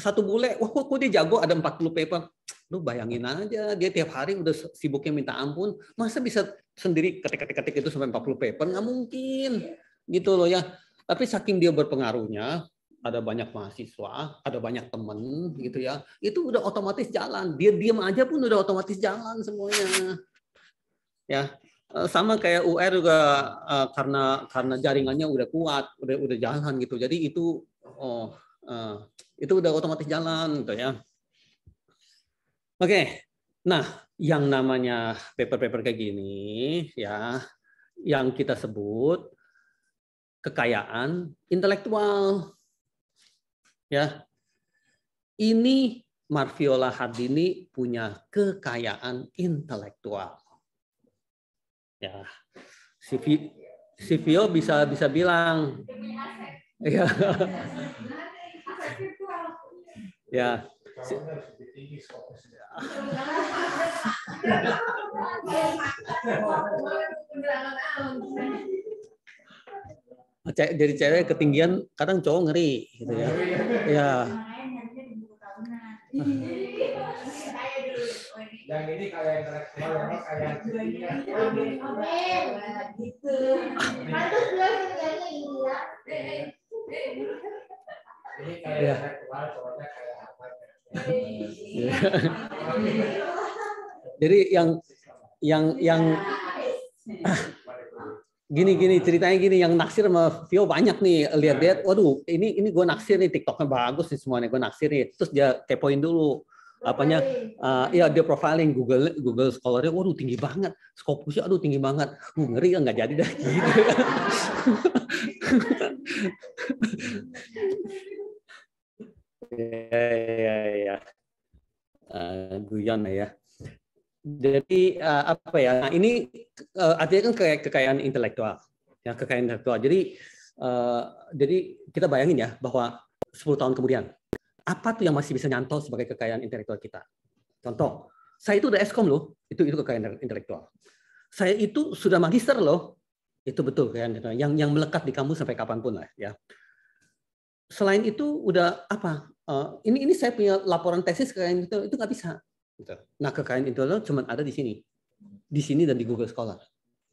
satu bule, wah kok dia jago ada 40 paper. Lu bayangin aja, dia tiap hari udah sibuknya minta ampun, masa bisa sendiri ketik itu sampai 40 paper? Nggak mungkin, gitu loh ya. Tapi saking dia berpengaruhnya, ada banyak mahasiswa, ada banyak temen gitu ya, itu udah otomatis jalan. Dia diam aja pun udah otomatis jalan semuanya. Ya, sama kayak UR juga karena jaringannya udah kuat, udah jalan gitu. Jadi itu udah otomatis jalan gitu ya. Oke. Nah, yang namanya paper-paper kayak gini ya, yang kita sebut kekayaan intelektual. Ya, ini Marviola Hardini punya kekayaan intelektual. Ya, si Vio bisa bilang, ya, ya. Jadi cewek ketinggian kadang cowok ngeri gitu ya. Ya. Yang ini kayak intelektual, yang kayak gitu. Pantas bilang kerjanya ini ya. Ini kayak intelektual, cowoknya kayak apa? Jadi yang gini ceritanya gini, yang naksir sama Vio banyak nih, lihat waduh ini gue naksir nih, TikToknya bagus nih semuanya, gue naksir nih, terus dia kepoin dulu apanya, ya dia profiling Google Scholar-nya, waduh tinggi banget, Scopusnya aduh tinggi banget, ngeri nggak jadi dah gitu. Ya. Guyon ya. Jadi apa ya? Nah, ini artinya kan kekayaan intelektual, ya kekayaan intelektual. Jadi kita bayangin ya bahwa 10 tahun kemudian apa tuh yang masih bisa nyantol sebagai kekayaan intelektual kita? Contoh, saya itu udah Eskom loh, itu kekayaan intelektual. Saya itu sudah magister loh, itu betul kekayaan intelektual. Yang melekat di kamu sampai kapanpun lah ya. Selain itu udah apa? Ini saya punya laporan tesis kekayaan intelektual, itu nggak bisa. Nah, kekayaan intelektual cuma ada di sini dan di Google Scholar.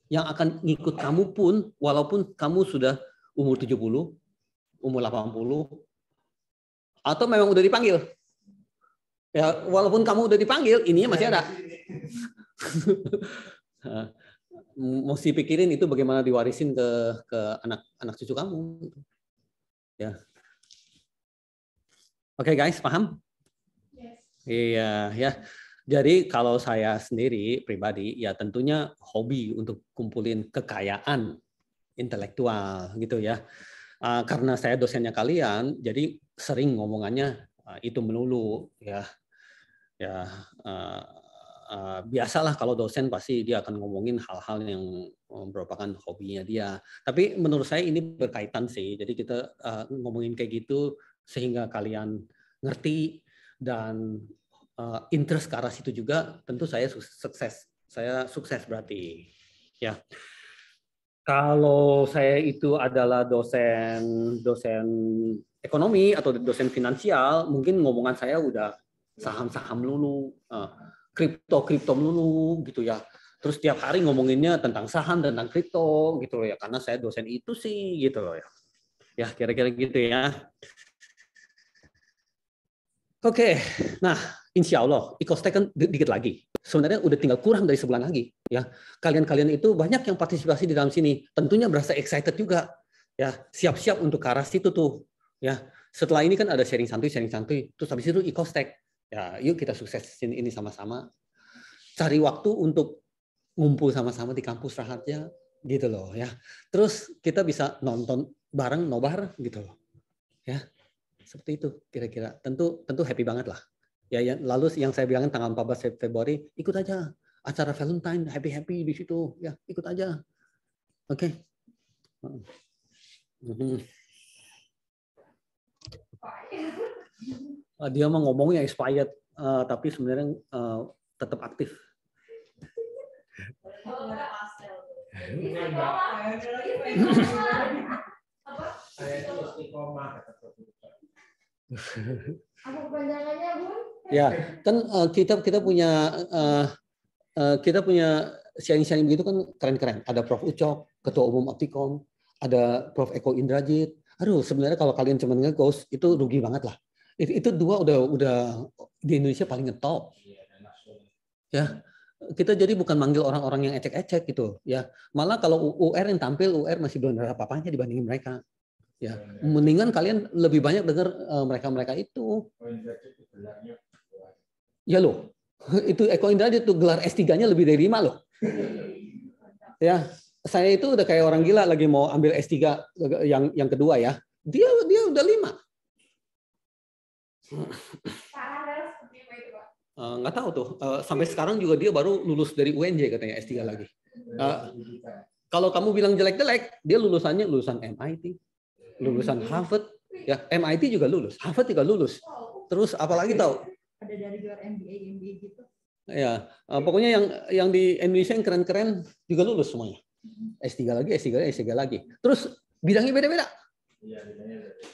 Yang akan ngikut kamu pun, walaupun kamu sudah umur 70, umur 80, atau memang udah dipanggil. Ya, walaupun kamu udah dipanggil, ininya masih ada. mesti pikirin itu bagaimana diwarisin ke anak cucu kamu. Ya. Oke guys, paham? Yes. Iya, ya. Jadi kalau saya sendiri pribadi, ya tentunya hobi untuk kumpulin kekayaan intelektual gitu ya. Karena saya dosennya kalian, jadi sering ngomongannya itu melulu ya. Ya biasalah kalau dosen pasti dia akan ngomongin hal-hal yang merupakan hobinya dia. Tapi menurut saya ini berkaitan sih. Jadi kita ngomongin kayak gitu sehingga kalian ngerti dan interest ke arah situ juga. Tentu saya sukses. Saya sukses berarti. Ya. Kalau saya itu adalah dosen ekonomi atau dosen finansial, mungkin ngomongan saya udah saham-saham dulu, kripto dulu gitu ya. Terus tiap hari ngomonginnya tentang saham, tentang kripto gitu loh ya, karena saya dosen itu sih gitu loh ya. Ya kira-kira gitu ya. Oke, nah insya Allah Ecostek kan dikit lagi. Sebenarnya udah tinggal kurang dari sebulan lagi. Ya, kalian itu banyak yang partisipasi di dalam sini. Tentunya berasa excited juga. Ya, siap-siap untuk ke arah situ tuh. Ya, setelah ini kan ada sharing santuy. Terus habis itu Ecostek. Ya, yuk kita suksesin ini sama-sama. Cari waktu untuk ngumpul sama-sama di kampus Raharja, gitu loh ya. Terus kita bisa nonton bareng nobar gitu loh. Ya. Seperti itu kira-kira. Tentu happy banget lah. Ya, lalu yang saya bilangin tanggal 14 Februari ikut aja acara Valentine, happy di situ. Ya, ikut aja. Oke. Dia mau ngomongnya expired, tapi sebenarnya tetap aktif. Apa kepanjangannya, Bun? Ya, kan kita punya sharing begitu kan keren-keren. Ada Prof. Ucok, Ketua Umum Optikom, ada Prof. Eko Indrajit. Aduh, sebenarnya kalau kalian cuma nge-ghost itu rugi banget lah. Itu dua udah di Indonesia paling ngetop. Ya, kita jadi bukan manggil orang-orang yang ecek-ecek gitu. Ya, malah kalau UR yang tampil, UR masih belum ada apa-apanya dibandingin mereka. Ya, mendingan kalian lebih banyak dengar mereka itu. Ya loh, itu Eko Indrajit itu gelar S3-nya lebih dari 5 loh. Ya, saya itu udah kayak orang gila lagi mau ambil S3 yang kedua ya. Dia udah 5. Nggak tahu tuh. Sampai sekarang juga dia baru lulus dari UNJ katanya S3 lagi. Kalau kamu bilang jelek-jelek, dia lulusan MIT, lulusan Harvard, ya MIT juga lulus, Harvard juga lulus. Terus apalagi tahu? Ada dari luar MBA gitu. Ya, pokoknya yang di Indonesia yang keren-keren juga lulus semuanya. S3 lagi. Terus bidangnya beda-beda.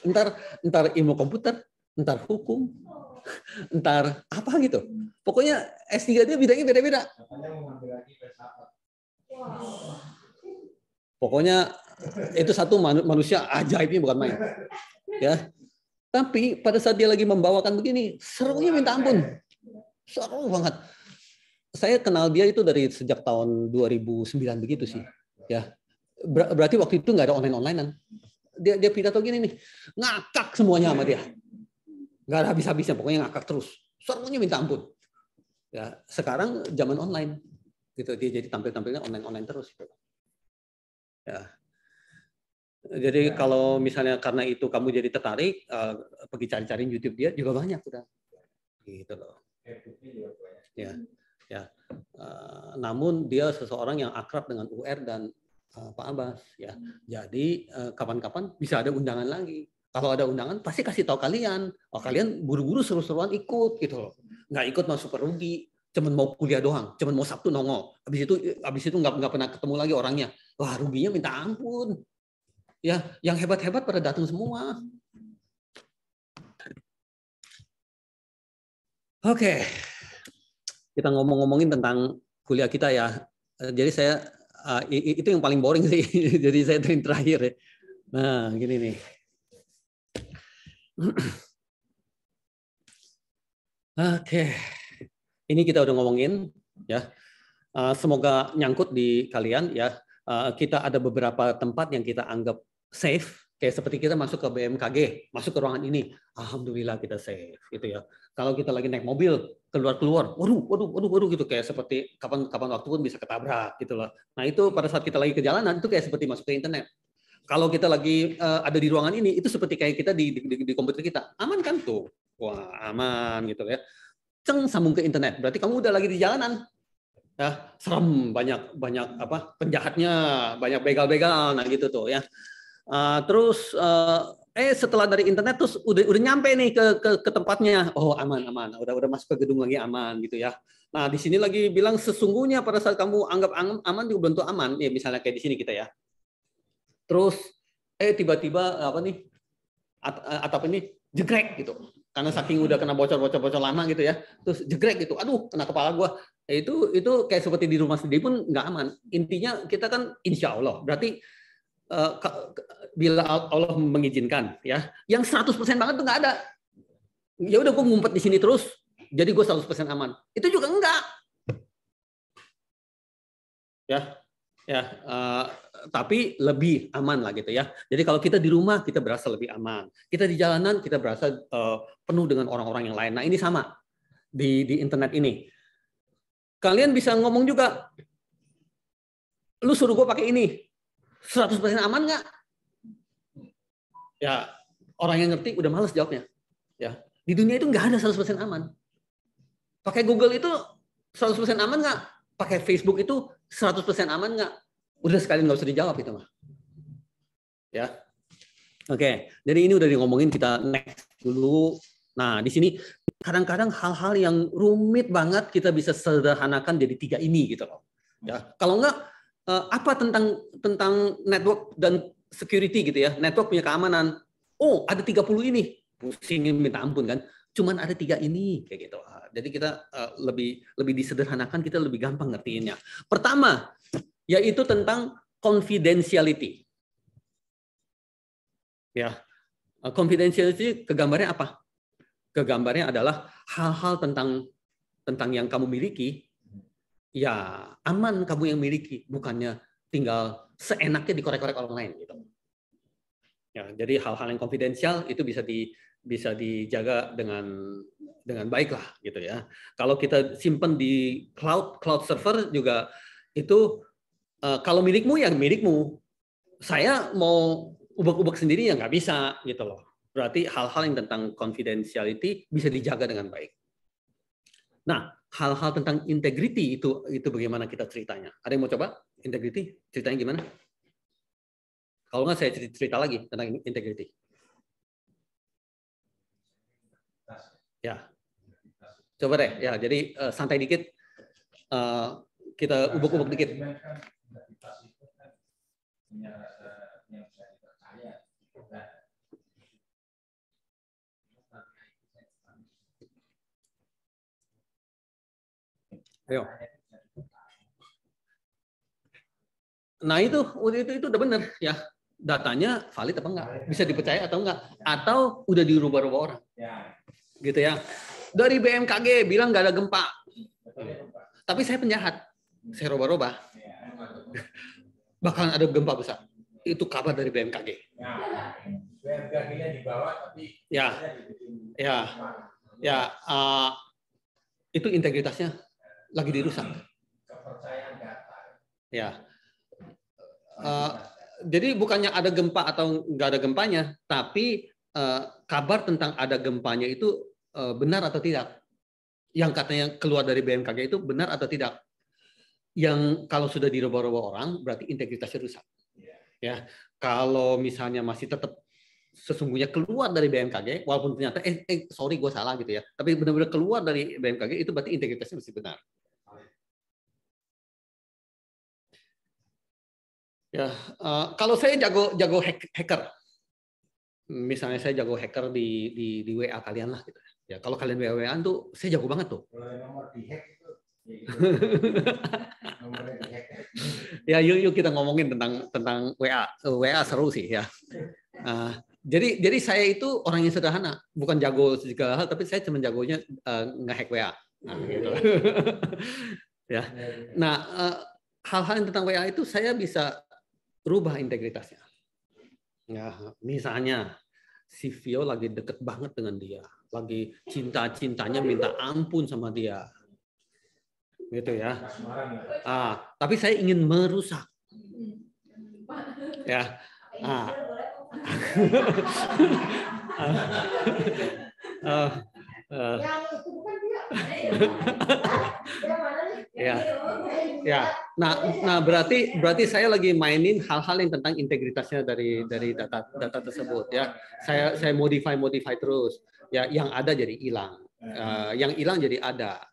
Entar ilmu komputer, entar hukum, entar apa gitu. Pokoknya S3 dia bidangnya beda-beda. Pokoknya itu satu manusia ajaibnya bukan main. Ya. Tapi pada saat dia lagi membawakan begini, serunya minta ampun. Seru banget. Saya kenal dia itu dari sejak tahun 2009 begitu sih. Ya. Berarti waktu itu nggak ada online-onlinean. Dia pidato gini nih, ngakak semuanya sama dia. Nggak ada habis-habisnya, pokoknya ngakak terus. Serunya minta ampun. Ya, sekarang zaman online. Gitu, dia jadi tampil-tampilnya online terus. Gitu. Ya. Jadi kalau misalnya karena itu kamu jadi tertarik, pergi cari-cari YouTube dia juga banyak udah, gitu loh. Ya. Namun dia seseorang yang akrab dengan UR dan Pak Abbas, ya. Jadi kapan-kapan bisa ada undangan lagi. Kalau ada undangan pasti kasih tahu kalian. Oh kalian buru-buru seru-seruan ikut gitu loh. Nggak ikut mah super rugi. Cuman mau kuliah doang, cuman mau Sabtu nongol. Habis itu nggak pernah ketemu lagi orangnya. Wah ruginya minta ampun. Ya, yang hebat-hebat pada datang semua. Oke. Kita ngomongin tentang kuliah kita ya. Jadi saya itu yang paling boring sih. Jadi saya terakhir ya. Nah, gini nih. Oke. Ini kita udah ngomongin ya. Semoga nyangkut di kalian ya. Kita ada beberapa tempat yang kita anggap safe, kayak seperti kita masuk ke BMKG, masuk ke ruangan ini, alhamdulillah kita safe gitu ya. Kalau kita lagi naik mobil keluar, waduh gitu, kayak seperti kapan waktu pun bisa ketabrak gitu loh. Nah itu pada saat kita lagi ke jalanan itu kayak seperti masuk ke internet. Kalau kita lagi ada di ruangan ini itu seperti kayak kita di komputer kita, aman kan tuh, wah aman gitu ya. Ceng sambung ke internet, berarti kamu udah lagi di jalanan. Ya, serem, banyak apa penjahatnya, banyak begal-begal, nah gitu tuh ya. Terus setelah dari internet terus udah nyampe nih ke tempatnya, oh aman, udah masuk ke gedung lagi aman gitu ya. Nah di sini lagi bilang sesungguhnya pada saat kamu anggap aman juga belum tentu aman, ya misalnya kayak di sini kita ya. Terus tiba-tiba apa nih atap ini jegrek gitu, karena saking udah kena bocor lama gitu ya, terus jegrek gitu, aduh kena kepala gua. Itu kayak seperti di rumah sendiri pun nggak aman. Intinya kita kan insya Allah berarti bila Allah mengizinkan ya, yang 100% banget tuh nggak ada. Ya udah gue ngumpet di sini terus, jadi gue 100% aman. Itu juga enggak. Tapi lebih aman lah gitu ya. Jadi kalau kita di rumah kita berasa lebih aman. Kita di jalanan kita berasa penuh dengan orang-orang yang lain. Nah ini sama di internet ini. Kalian bisa ngomong juga, lu suruh gue pakai ini, 100% aman nggak? Ya, orang yang ngerti udah males jawabnya. Ya, di dunia itu nggak ada 100% aman. Pakai Google itu 100% aman nggak? Pakai Facebook itu 100% aman nggak? Udah sekali nggak usah dijawab itu mah. Ya, oke. Jadi ini udah ngomongin, kita next dulu. Nah, di sini kadang-kadang hal-hal yang rumit banget kita bisa sederhanakan jadi 3 ini gitu loh. Ya, kalau nggak apa tentang network dan security gitu ya, network punya keamanan. Oh, ada 30 ini, pusingin minta ampun kan. Cuman ada 3 ini kayak gitu. Jadi kita lebih disederhanakan, kita lebih gampang ngertiinnya. Pertama, yaitu tentang confidentiality. Ya, confidentiality kegambarnya apa? Kegambarnya adalah hal-hal tentang yang kamu miliki. Ya aman kamu yang miliki, bukannya tinggal seenaknya dikorek-korek orang lain gitu. Ya, jadi hal-hal yang konfidensial itu bisa dijaga dengan baik lah gitu ya. Kalau kita simpan di cloud server juga itu kalau milikmu ya milikmu. Saya mau ubek-ubek sendiri ya nggak bisa gitu loh. Berarti hal-hal yang tentang confidentiality bisa dijaga dengan baik. Nah, hal-hal tentang integrity itu bagaimana kita ceritanya? Ada yang mau coba integrity? Ceritanya gimana? Kalau nggak saya cerita lagi tentang integrity. Ya, coba deh. Ya, jadi santai dikit. Kita ubek-ubek dikit. Ayo. Nah itu udah benar ya, datanya valid apa enggak, bisa dipercaya atau enggak, atau udah dirubah-rubah orang, gitu ya. Dari BMKG bilang nggak ada gempa, tapi saya penjahat, saya rubah-rubah, bakalan ada gempa besar, itu kabar dari BMKG. BMKG-nya di bawah tapi itu integritasnya lagi dirusak. Kepercayaan data. Ya. Jadi bukannya ada gempa atau nggak ada gempanya, tapi kabar tentang ada gempanya itu benar atau tidak. Yang katanya keluar dari BMKG itu benar atau tidak. Yang kalau sudah dirubah-rubah orang, berarti integritasnya rusak. Ya. Kalau misalnya masih tetap sesungguhnya keluar dari BMKG, walaupun ternyata sorry gue salah gitu ya, tapi benar-benar keluar dari BMKG itu berarti integritasnya masih benar. Ya, kalau saya jago hacker, misalnya saya jago hacker di WA kalian lah gitu. Ya, kalau kalian WA-an tuh saya jago banget tuh. Kalau nomor di hack itu, ya yuk kita ngomongin tentang WA. WA seru sih ya. Jadi saya itu orang yang sederhana, bukan jago segala hal, tapi saya cuma jagonya nge-hack WA. Nah, gitu. Ya. Nah, hal-hal yang tentang WA itu saya bisa rubah integritasnya. Ya, misalnya si Vio lagi deket banget dengan dia, lagi cinta-cintanya minta ampun sama dia, gitu ya. Tapi saya ingin merusak, ya. Ya. Nah berarti saya lagi mainin hal-hal yang tentang integritasnya dari data tersebut ya. Saya modify terus. Ya, yang ada jadi hilang. Yang hilang jadi ada.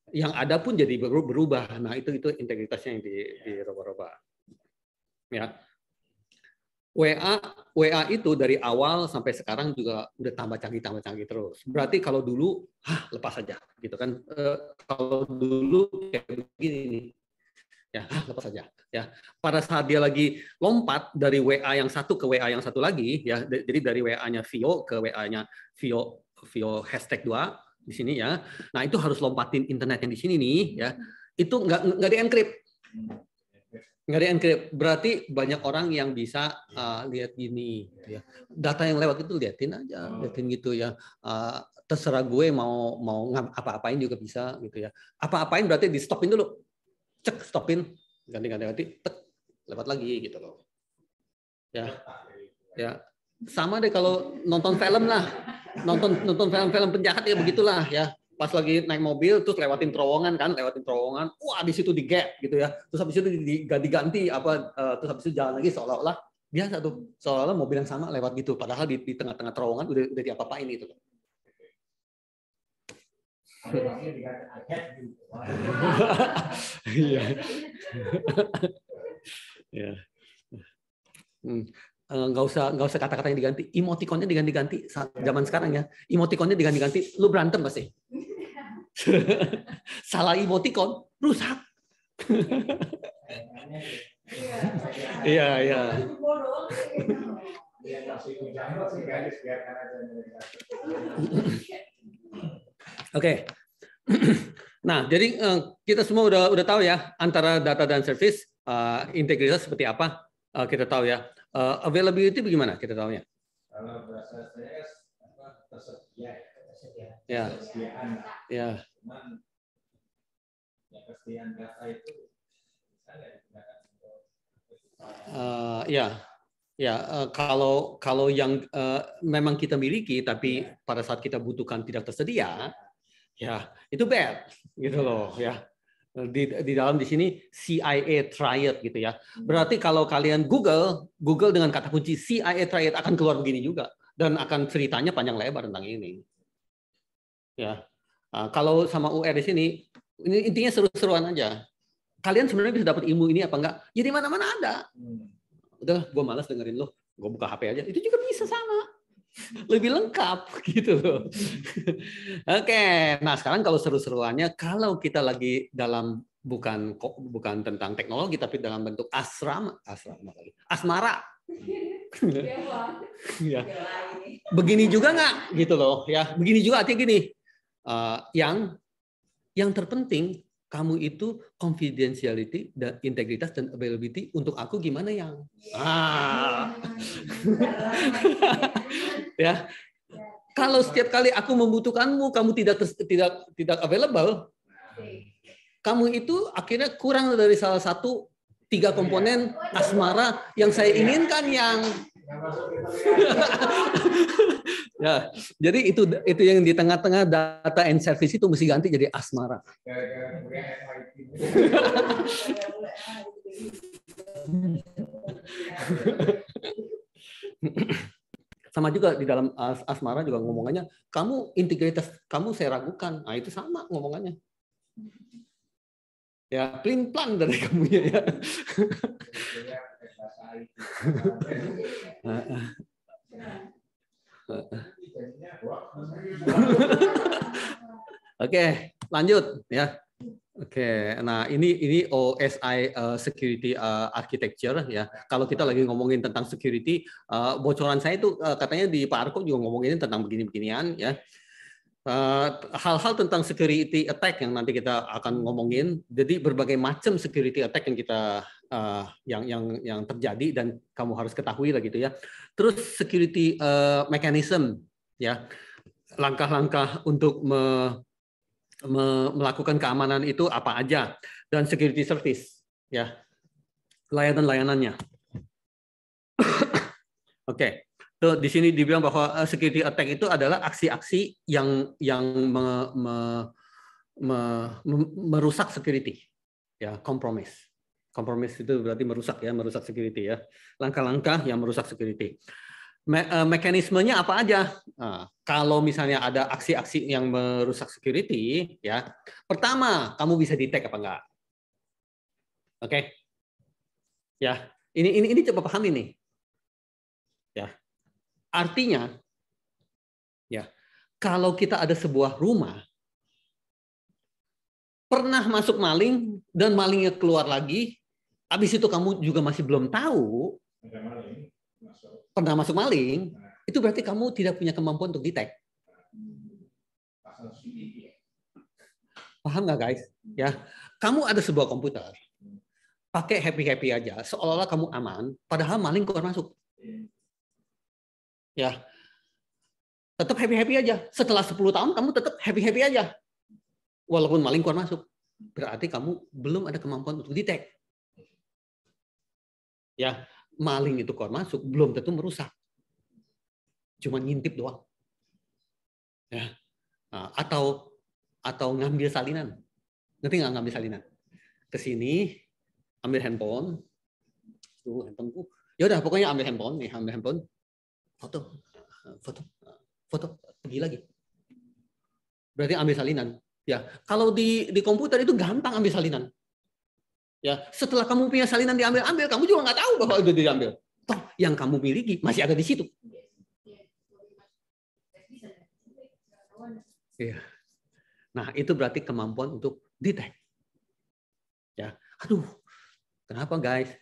Yang ada pun jadi berubah. Nah, itu integritasnya yang dirubah-rubah. Ya. WA itu dari awal sampai sekarang juga udah tambah canggih terus. Berarti kalau dulu lepas aja gitu kan. Kalau dulu kayak begini nih. Ya, lepas saja ya. Pada saat dia lagi lompat dari WA yang satu ke WA yang satu lagi ya. Jadi dari WA-nya Vio ke WA-nya Vio #2 di sini ya. Nah, itu harus lompatin internet yang di sini nih ya. Itu nggak di-encrypt. Nggak di-encrypt. Berarti banyak orang yang bisa lihat gini gitu ya. Data yang lewat itu liatin aja, liatin gitu ya. Terserah gue mau apa-apain juga bisa gitu ya. Apa-apain berarti di-stopin dulu. Cek, stopin, ganti, tek, lewat lagi gitu loh. Ya. Sama deh kalau nonton film lah. Nonton film-film penjahat ya begitulah ya. Pas lagi naik mobil terus lewatin terowongan, wah di situ di-gap gitu ya. Terus habis itu diganti terus habis itu jalan lagi seolah-olah biasa tuh. Seolah-olah mobil yang sama lewat gitu, padahal di tengah-tengah terowongan udah diapa-apain itu loh. Iya. Ya. Nggak usah kata-kata yang diganti, emotikonnya diganti zaman sekarang ya. Emotikonnya diganti, lu berantem pasti. Salah emotikon, rusak. Iya. Oke. Nah, jadi kita semua udah tahu ya antara data dan service integritas seperti apa, kita tahu ya. Availability bagaimana kita tahunya? Kalau bahasa saya tersedia. Ya. Ya. Cuman ya kesediaan data itu misalnya digunakan untuk kalau yang memang kita miliki tapi pada saat kita butuhkan tidak tersedia, ya itu bad gitu loh ya. Di dalam di sini CIA triad gitu ya. Berarti kalau kalian Google dengan kata kunci CIA triad akan keluar begini juga dan akan ceritanya panjang lebar tentang ini. Ya. Kalau sama UR di sini ini intinya seru-seruan aja. Kalian sebenarnya bisa dapat ilmu ini apa enggak? Ya di mana-mana ada. Udah, gue malas dengerin lo. Gue buka HP aja. Itu juga bisa sama. Lebih lengkap gitu loh. Oke, nah sekarang kalau seru-seruannya, kalau kita lagi dalam bukan tentang teknologi tapi dalam bentuk asmara. Ya. Begini juga nggak gitu loh ya. Begini juga artinya gini. Yang terpenting kamu itu confidentiality dan integritas dan availability untuk aku gimana yang ya. Kalau setiap kali aku membutuhkanmu kamu tidak available, kamu itu akhirnya kurang dari salah satu 3 komponen asmara yang saya inginkan yang ya, jadi itu yang di tengah-tengah data and service itu mesti ganti jadi asmara. Sama juga di dalam asmara juga ngomongannya, kamu integritas kamu saya ragukan. Nah, itu sama ngomongannya. Ya, plan dari kamunya ya. Oke, lanjut ya. Oke, nah ini OSI security architecture ya. Kalau kita lagi ngomongin tentang security, bocoran saya itu katanya di Pak Arko juga ngomongin tentang begini-beginian ya. hal-hal tentang security attack yang nanti kita akan ngomongin. Jadi berbagai macam security attack yang kita yang terjadi dan kamu harus ketahui lah gitu ya. Terus security mechanism ya, langkah-langkah untuk melakukan keamanan itu apa aja, dan security service ya, layanan-layanannya. Oke. So, di sini dibilang bahwa security attack itu adalah aksi-aksi yang merusak security, ya, compromise. Compromise itu berarti merusak ya, merusak security ya. Langkah-langkah yang merusak security. Mekanismenya apa aja? Nah, kalau misalnya ada aksi-aksi yang merusak security, ya, pertama kamu bisa detect apa enggak? Oke, ya, ini coba pahami nih, ya. Artinya, ya, kalau kita ada sebuah rumah, pernah masuk maling dan malingnya keluar lagi, habis itu kamu juga masih belum tahu pernah masuk maling, itu berarti kamu tidak punya kemampuan untuk detect. Paham nggak guys? Ya, kamu ada sebuah komputer, pakai happy-happy aja, seolah-olah kamu aman, padahal maling keluar masuk. Ya, tetap happy-happy aja. Setelah 10 tahun kamu tetap happy-happy aja. Walaupun maling keluar masuk. Berarti kamu belum ada kemampuan untuk detect. Ya, maling itu keluar masuk belum tentu merusak. Cuma ngintip doang. Ya. Atau ngambil salinan. Ngerti nggak ngambil salinan? Ke sini, ambil handphone. Tuh, handphoneku. Ya udah, pokoknya ambil handphone nih, ambil handphone. Foto, pergi lagi. Berarti ambil salinan. Ya, kalau di komputer itu gampang ambil salinan. Ya, setelah kamu punya salinan diambil, kamu juga nggak tahu bahwa itu diambil. Toh, yang kamu miliki masih ada di situ. Iya. Nah, itu berarti kemampuan untuk detect. Ya, aduh, kenapa guys?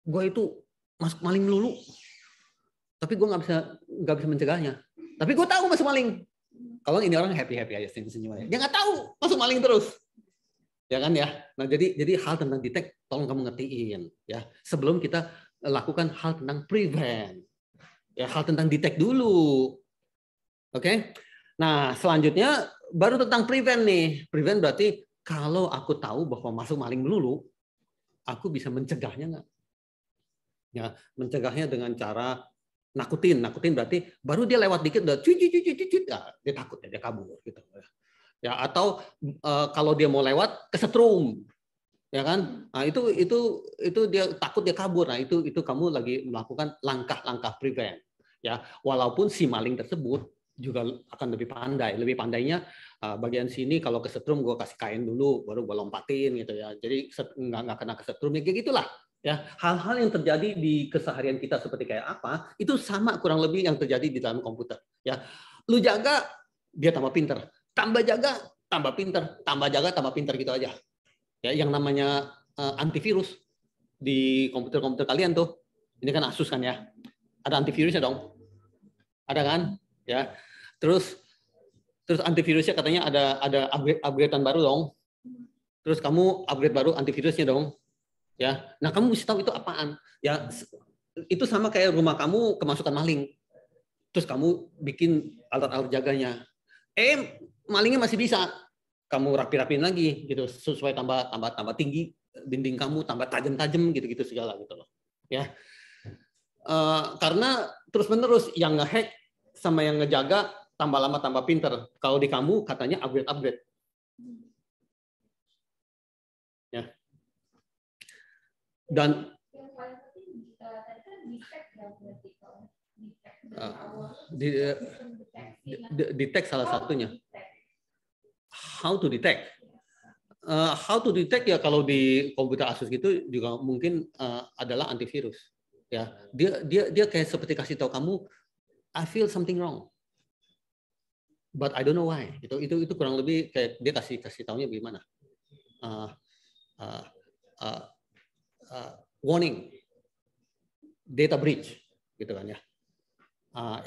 Gue itu masuk maling dulu. Tapi gue nggak bisa mencegahnya. Tapi gue tahu masuk maling. Kalau ini orang happy aja, senyum aja. Dia nggak tahu masuk maling terus, ya kan ya. Nah jadi hal tentang detect, tolong kamu ngertiin ya. Sebelum kita lakukan hal tentang prevent, ya hal tentang detect dulu. Oke. Nah selanjutnya baru tentang prevent nih. Prevent berarti kalau aku tahu bahwa masuk maling dulu, aku bisa mencegahnya nggak? Ya, mencegahnya dengan cara nakutin berarti baru dia lewat dikit udah dia takut ya, dia kabur gitu ya. Atau kalau dia mau lewat kesetrum ya kan, nah itu dia takut dia kabur. Nah itu kamu lagi melakukan langkah-langkah prevent ya. Walaupun si maling tersebut juga akan lebih pandainya bagian sini kalau kesetrum gue kasih kain dulu baru gue lompatin gitu ya, jadi nggak kena kesetrum ya, kayak gitulah. Ya, hal-hal yang terjadi di keseharian kita seperti kayak apa, itu sama kurang lebih yang terjadi di dalam komputer. Ya, lu jaga, dia tambah pinter, tambah jaga, tambah pinter, tambah jaga, tambah pinter gitu aja. Ya, yang namanya antivirus di komputer kalian tuh, ini kan Asus kan ya, ada antivirusnya dong, ada kan? Ya, terus antivirusnya katanya ada upgrade-an baru dong, terus kamu upgrade baru antivirusnya dong. Ya, nah kamu mesti tahu itu apaan. Ya, itu sama kayak rumah kamu kemasukan maling. Terus kamu bikin alat-alat jaganya. Malingnya masih bisa. Kamu rapi-rapiin lagi gitu supaya tambah tinggi dinding kamu, tambah tajam-tajam gitu-gitu segala gitu loh. Ya. Karena terus-menerus yang ngehack sama yang ngejaga tambah lama tambah pinter. Kalau di kamu katanya upgrade. Ya. Dan detect salah satunya. How to detect? How to detect ya kalau di komputer Asus gitu juga mungkin adalah antivirus. Ya, dia kayak seperti kasih tahu kamu, I feel something wrong, but I don't know why. Itu kurang lebih kayak dia kasih taunya gimana? Warning, data breach, gitu kan ya.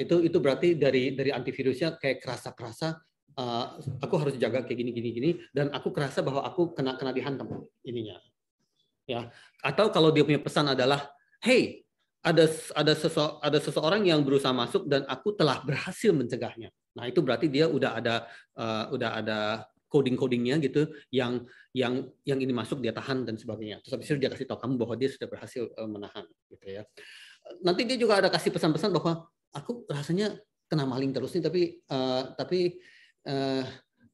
Itu berarti dari antivirusnya kayak kerasa aku harus jaga kayak gini, dan aku kerasa bahwa aku kena dihantam ininya. Ya, atau kalau dia punya pesan adalah, hey, ada seseorang yang berusaha masuk dan aku telah berhasil mencegahnya. Nah, itu berarti dia udah ada coding-codingnya gitu, yang ini masuk dia tahan dan sebagainya. Terus habis itu dia kasih tahu kamu bahwa dia sudah berhasil menahan, gitu ya. Nanti dia juga ada kasih pesan-pesan bahwa aku rasanya kena maling terus nih, tapi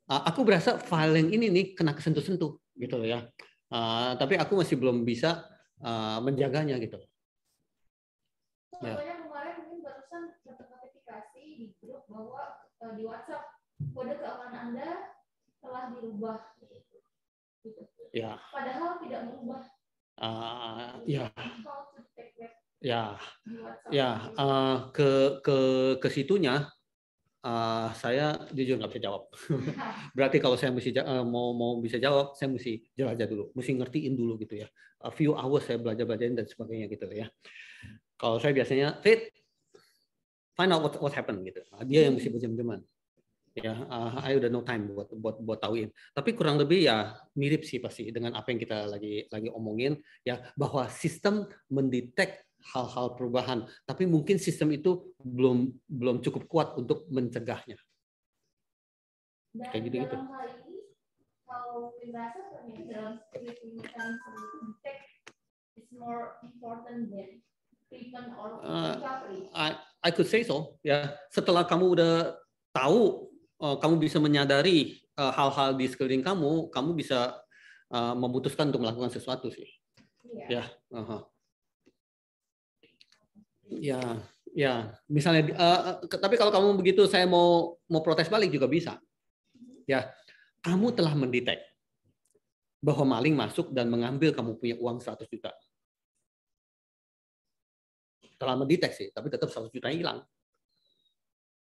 aku berasa file yang ini nih kena kesentuh-sentuh, gitu ya. Tapi aku masih belum bisa menjaganya gitu. Ya. Kemarin mungkin barusan dapat notifikasi di grup bahwa di WhatsApp kode keamanan Anda telah dirubah. Gitu. Ya. Padahal tidak berubah. Ke situnya saya jujur nggak bisa jawab. Berarti kalau saya mesti mau bisa jawab, saya mesti jelajah dulu, mesti ngertiin dulu gitu ya. A few hours saya belajarin dan sebagainya gitu ya. Kalau saya biasanya find out what happened gitu. Dia yang mesti berjam-jaman. Ya, I udah no time buat tauin. Tapi kurang lebih ya mirip sih pasti dengan apa yang kita lagi omongin ya, bahwa sistem mendetek hal-hal perubahan, tapi mungkin sistem itu belum cukup kuat untuk mencegahnya. Dan kayak gitu. Dalam hal ini, kalau merasa ternyata dalam security mechanism detect is more important than treatment or recovery. I could say so. Ya, setelah kamu udah tahu, kamu bisa menyadari hal-hal di sekeliling kamu bisa memutuskan untuk melakukan sesuatu sih. Yeah. Ya, misalnya. Tapi kalau kamu begitu, saya mau protes balik juga bisa. Ya, kamu telah mendetek bahwa maling masuk dan mengambil kamu punya uang 100 juta. Telah mendeteksi, tapi tetap 100 juta hilang.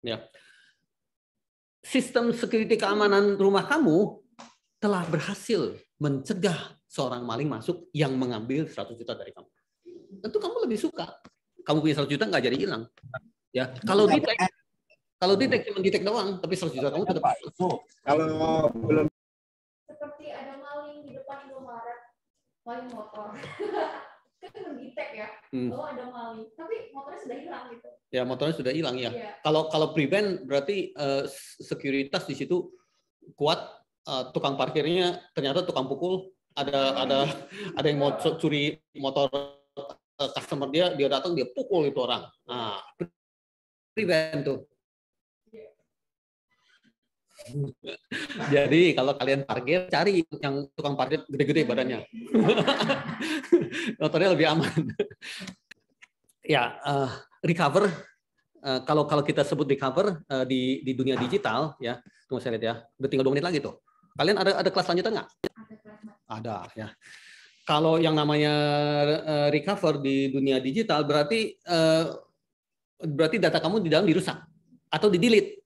Ya. Sistem security keamanan rumah kamu telah berhasil mencegah seorang maling masuk yang mengambil 100 juta dari kamu. Tentu kamu lebih suka. Kamu punya 100 juta nggak jadi hilang. Ya, kalau detek cuma detek doang, tapi 100 juta kamu tetap. Kalau belum Seperti ada maling di depan Indomaret, maling motor. Kan mendetek ya, bahwa ada maling, tapi motornya sudah hilang gitu. Ya, motornya sudah hilang ya. Yeah. Kalau prevent berarti sekuritas di situ kuat, tukang parkirnya ternyata tukang pukul, ada yang mau curi motor customer dia datang dia pukul itu orang. Nah, prevent tuh. Jadi kalau kalian parkir, cari yang tukang parkir gede-gede badannya. Motornya lebih aman. Ya, recover. Kalau kita sebut recover di dunia digital, ya, tunggu saya lihat ya. Udah tinggal 2 menit lagi tuh. Kalian ada kelas lanjutan nggak? Ada ya. Kalau yang namanya recover di dunia digital berarti data kamu di dalam dirusak atau di-delete.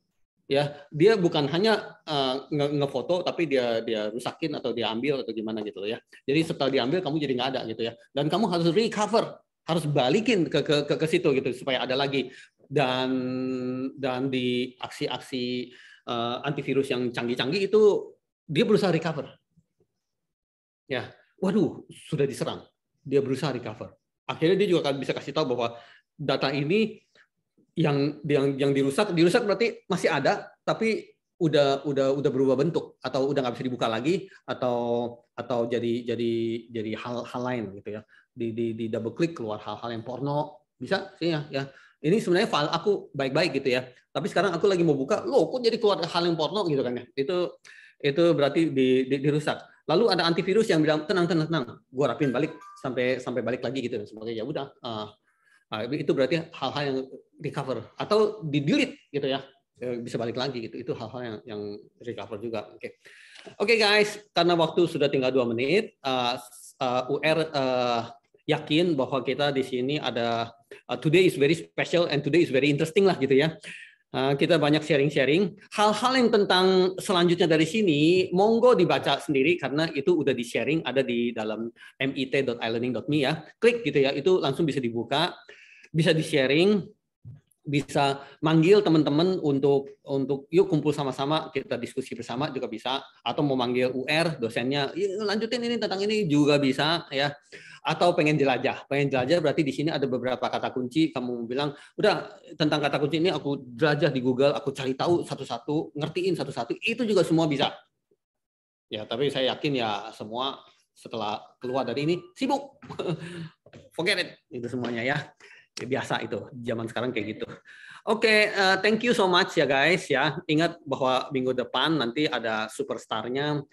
Ya, dia bukan hanya ngefoto tapi dia rusakin atau dia ambil atau gimana gitu ya. Jadi setelah diambil kamu jadi nggak ada gitu ya. Dan kamu harus recover, harus balikin ke situ gitu supaya ada lagi. Dan di aksi-aksi antivirus yang canggih-canggih itu dia berusaha recover. Ya, waduh, sudah diserang. Dia berusaha recover. Akhirnya dia juga akan bisa kasih tahu bahwa data ini yang dirusak berarti masih ada tapi udah berubah bentuk atau udah nggak bisa dibuka lagi atau jadi hal lain gitu ya, di double klik keluar hal-hal yang porno bisa sih ya. Ini sebenarnya file aku baik-baik gitu ya, tapi sekarang aku lagi mau buka, loh kok jadi keluar hal yang porno gitu kan ya, itu berarti dirusak. Lalu ada antivirus yang bilang tenang, gue rapin balik sampai balik lagi gitu dan sebagainya. Ya udah. Itu berarti hal-hal yang recover atau di-delete gitu ya, bisa balik lagi gitu. Itu hal-hal yang recover juga. Oke guys, karena waktu sudah tinggal 2 menit, UR yakin bahwa kita di sini ada today is very special and today is very interesting lah gitu ya. Kita banyak sharing-sharing hal-hal yang tentang selanjutnya dari sini, monggo dibaca sendiri karena itu udah di-sharing, ada di dalam mit.ilearning.me ya. Klik gitu ya, itu langsung bisa dibuka, bisa di-sharing. bisa manggil teman-teman untuk yuk kumpul sama-sama, kita diskusi bersama juga bisa, atau mau manggil UR dosennya, lanjutin ini tentang ini juga bisa ya. Atau pengen jelajah berarti di sini ada beberapa kata kunci, kamu bilang udah tentang kata kunci ini aku jelajah di Google, aku cari tahu satu-satu, ngertiin satu-satu, itu juga semua bisa. Ya, tapi saya yakin ya semua setelah keluar dari ini sibuk. Forget it, itu semuanya ya. Biasa itu zaman sekarang kayak gitu. Oke, thank you so much ya guys ya. Ingat bahwa minggu depan nanti ada superstarnya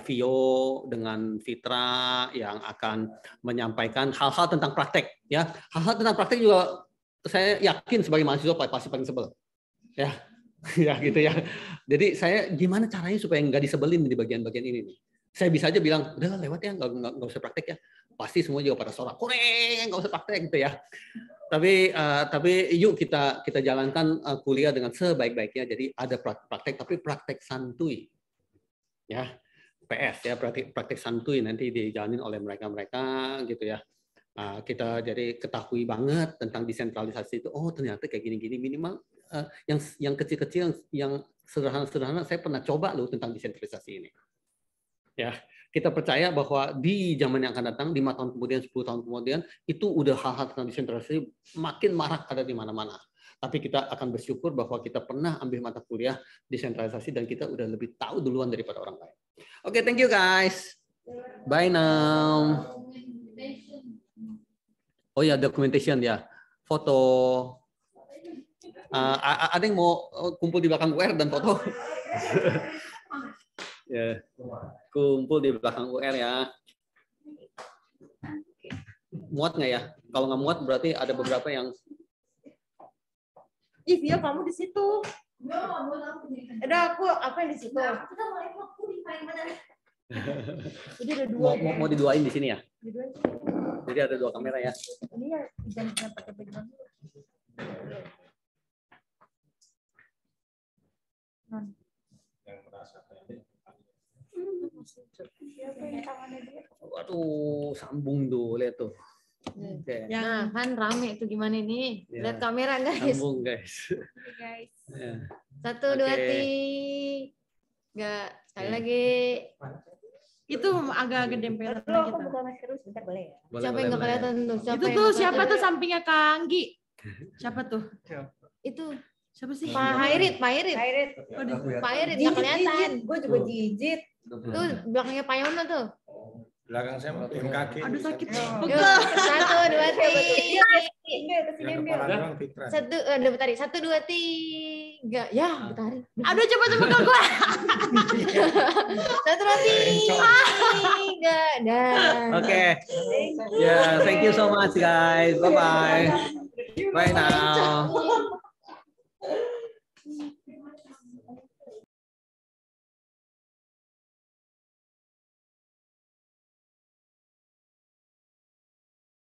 Vio dengan Fitra yang akan menyampaikan hal-hal tentang praktek ya. Hal-hal tentang praktek juga saya yakin sebagai mahasiswa pasti paling sebel ya. Ya gitu ya. Jadi saya gimana caranya supaya nggak disebelin di bagian-bagian ini nih. Saya bisa aja bilang udah lewat ya, nggak usah praktek ya. Pasti semua juga pada sorak, kurang nggak usah praktek gitu ya. Tapi yuk kita jalankan kuliah dengan sebaik-baiknya. Jadi ada praktek, tapi praktek santuy, ya PS ya, praktek santuy nanti dijalanin oleh mereka gitu ya. Kita jadi ketahui banget tentang desentralisasi itu. Oh ternyata kayak gini-gini, minimal yang kecil-kecil, yang sederhana-sederhana saya pernah coba loh tentang desentralisasi ini. Ya, kita percaya bahwa di zaman yang akan datang, 5 tahun kemudian, 10 tahun kemudian, itu udah hal-hal tentang desentralisasi makin marak ada di mana-mana. Tapi kita akan bersyukur bahwa kita pernah ambil mata kuliah desentralisasi dan kita udah lebih tahu duluan daripada orang lain. Oke, thank you guys. Bye now. Oh ya, documentation ya. Foto. Ada yang mau kumpul di belakang UR dan foto? Ya, kumpul di belakang UR ya. Muat nggak ya? Kalau nggak muat berarti ada beberapa yang. Ih, Vio, kamu di situ. Ada aku yang di situ. Kita mulai aku di paling mana? Jadi ada dua. Mau diduain di sini ya? Diduain. Jadi ada 2 kamera ya. Ini ya jangan pakai background. Waduh, sambung tuh, lihat tuh. Okay. Nah, kan rame itu gimana nih? Ya. Lihat kamera guys. Sambung guys. Guys. Ya. 1, 2, 3. Sekali lagi. Itu agak gedempelan Aku kita. buka masker dulu sebentar boleh ya? Siapa yang nggak kelihatan tuh? Itu tuh siapa tuh sampingnya Kanggi? Siapa tuh? Itu Siapa sih? Pak Hairit. Airit. Pak Hairit nggak kelihatan. Gue juga jijit. Tuh belakangnya Pak Yono tuh. Belakang saya mau tim kaki. Aduh sakit. Yuk, 1, 2, 3. Satu, bentar. 1, 2, 3. Ya, bentar. Aduh coba ke gua. 1, 2, 3. Dah. Oke. Ya, thank you so much guys. Bye bye. Bye now.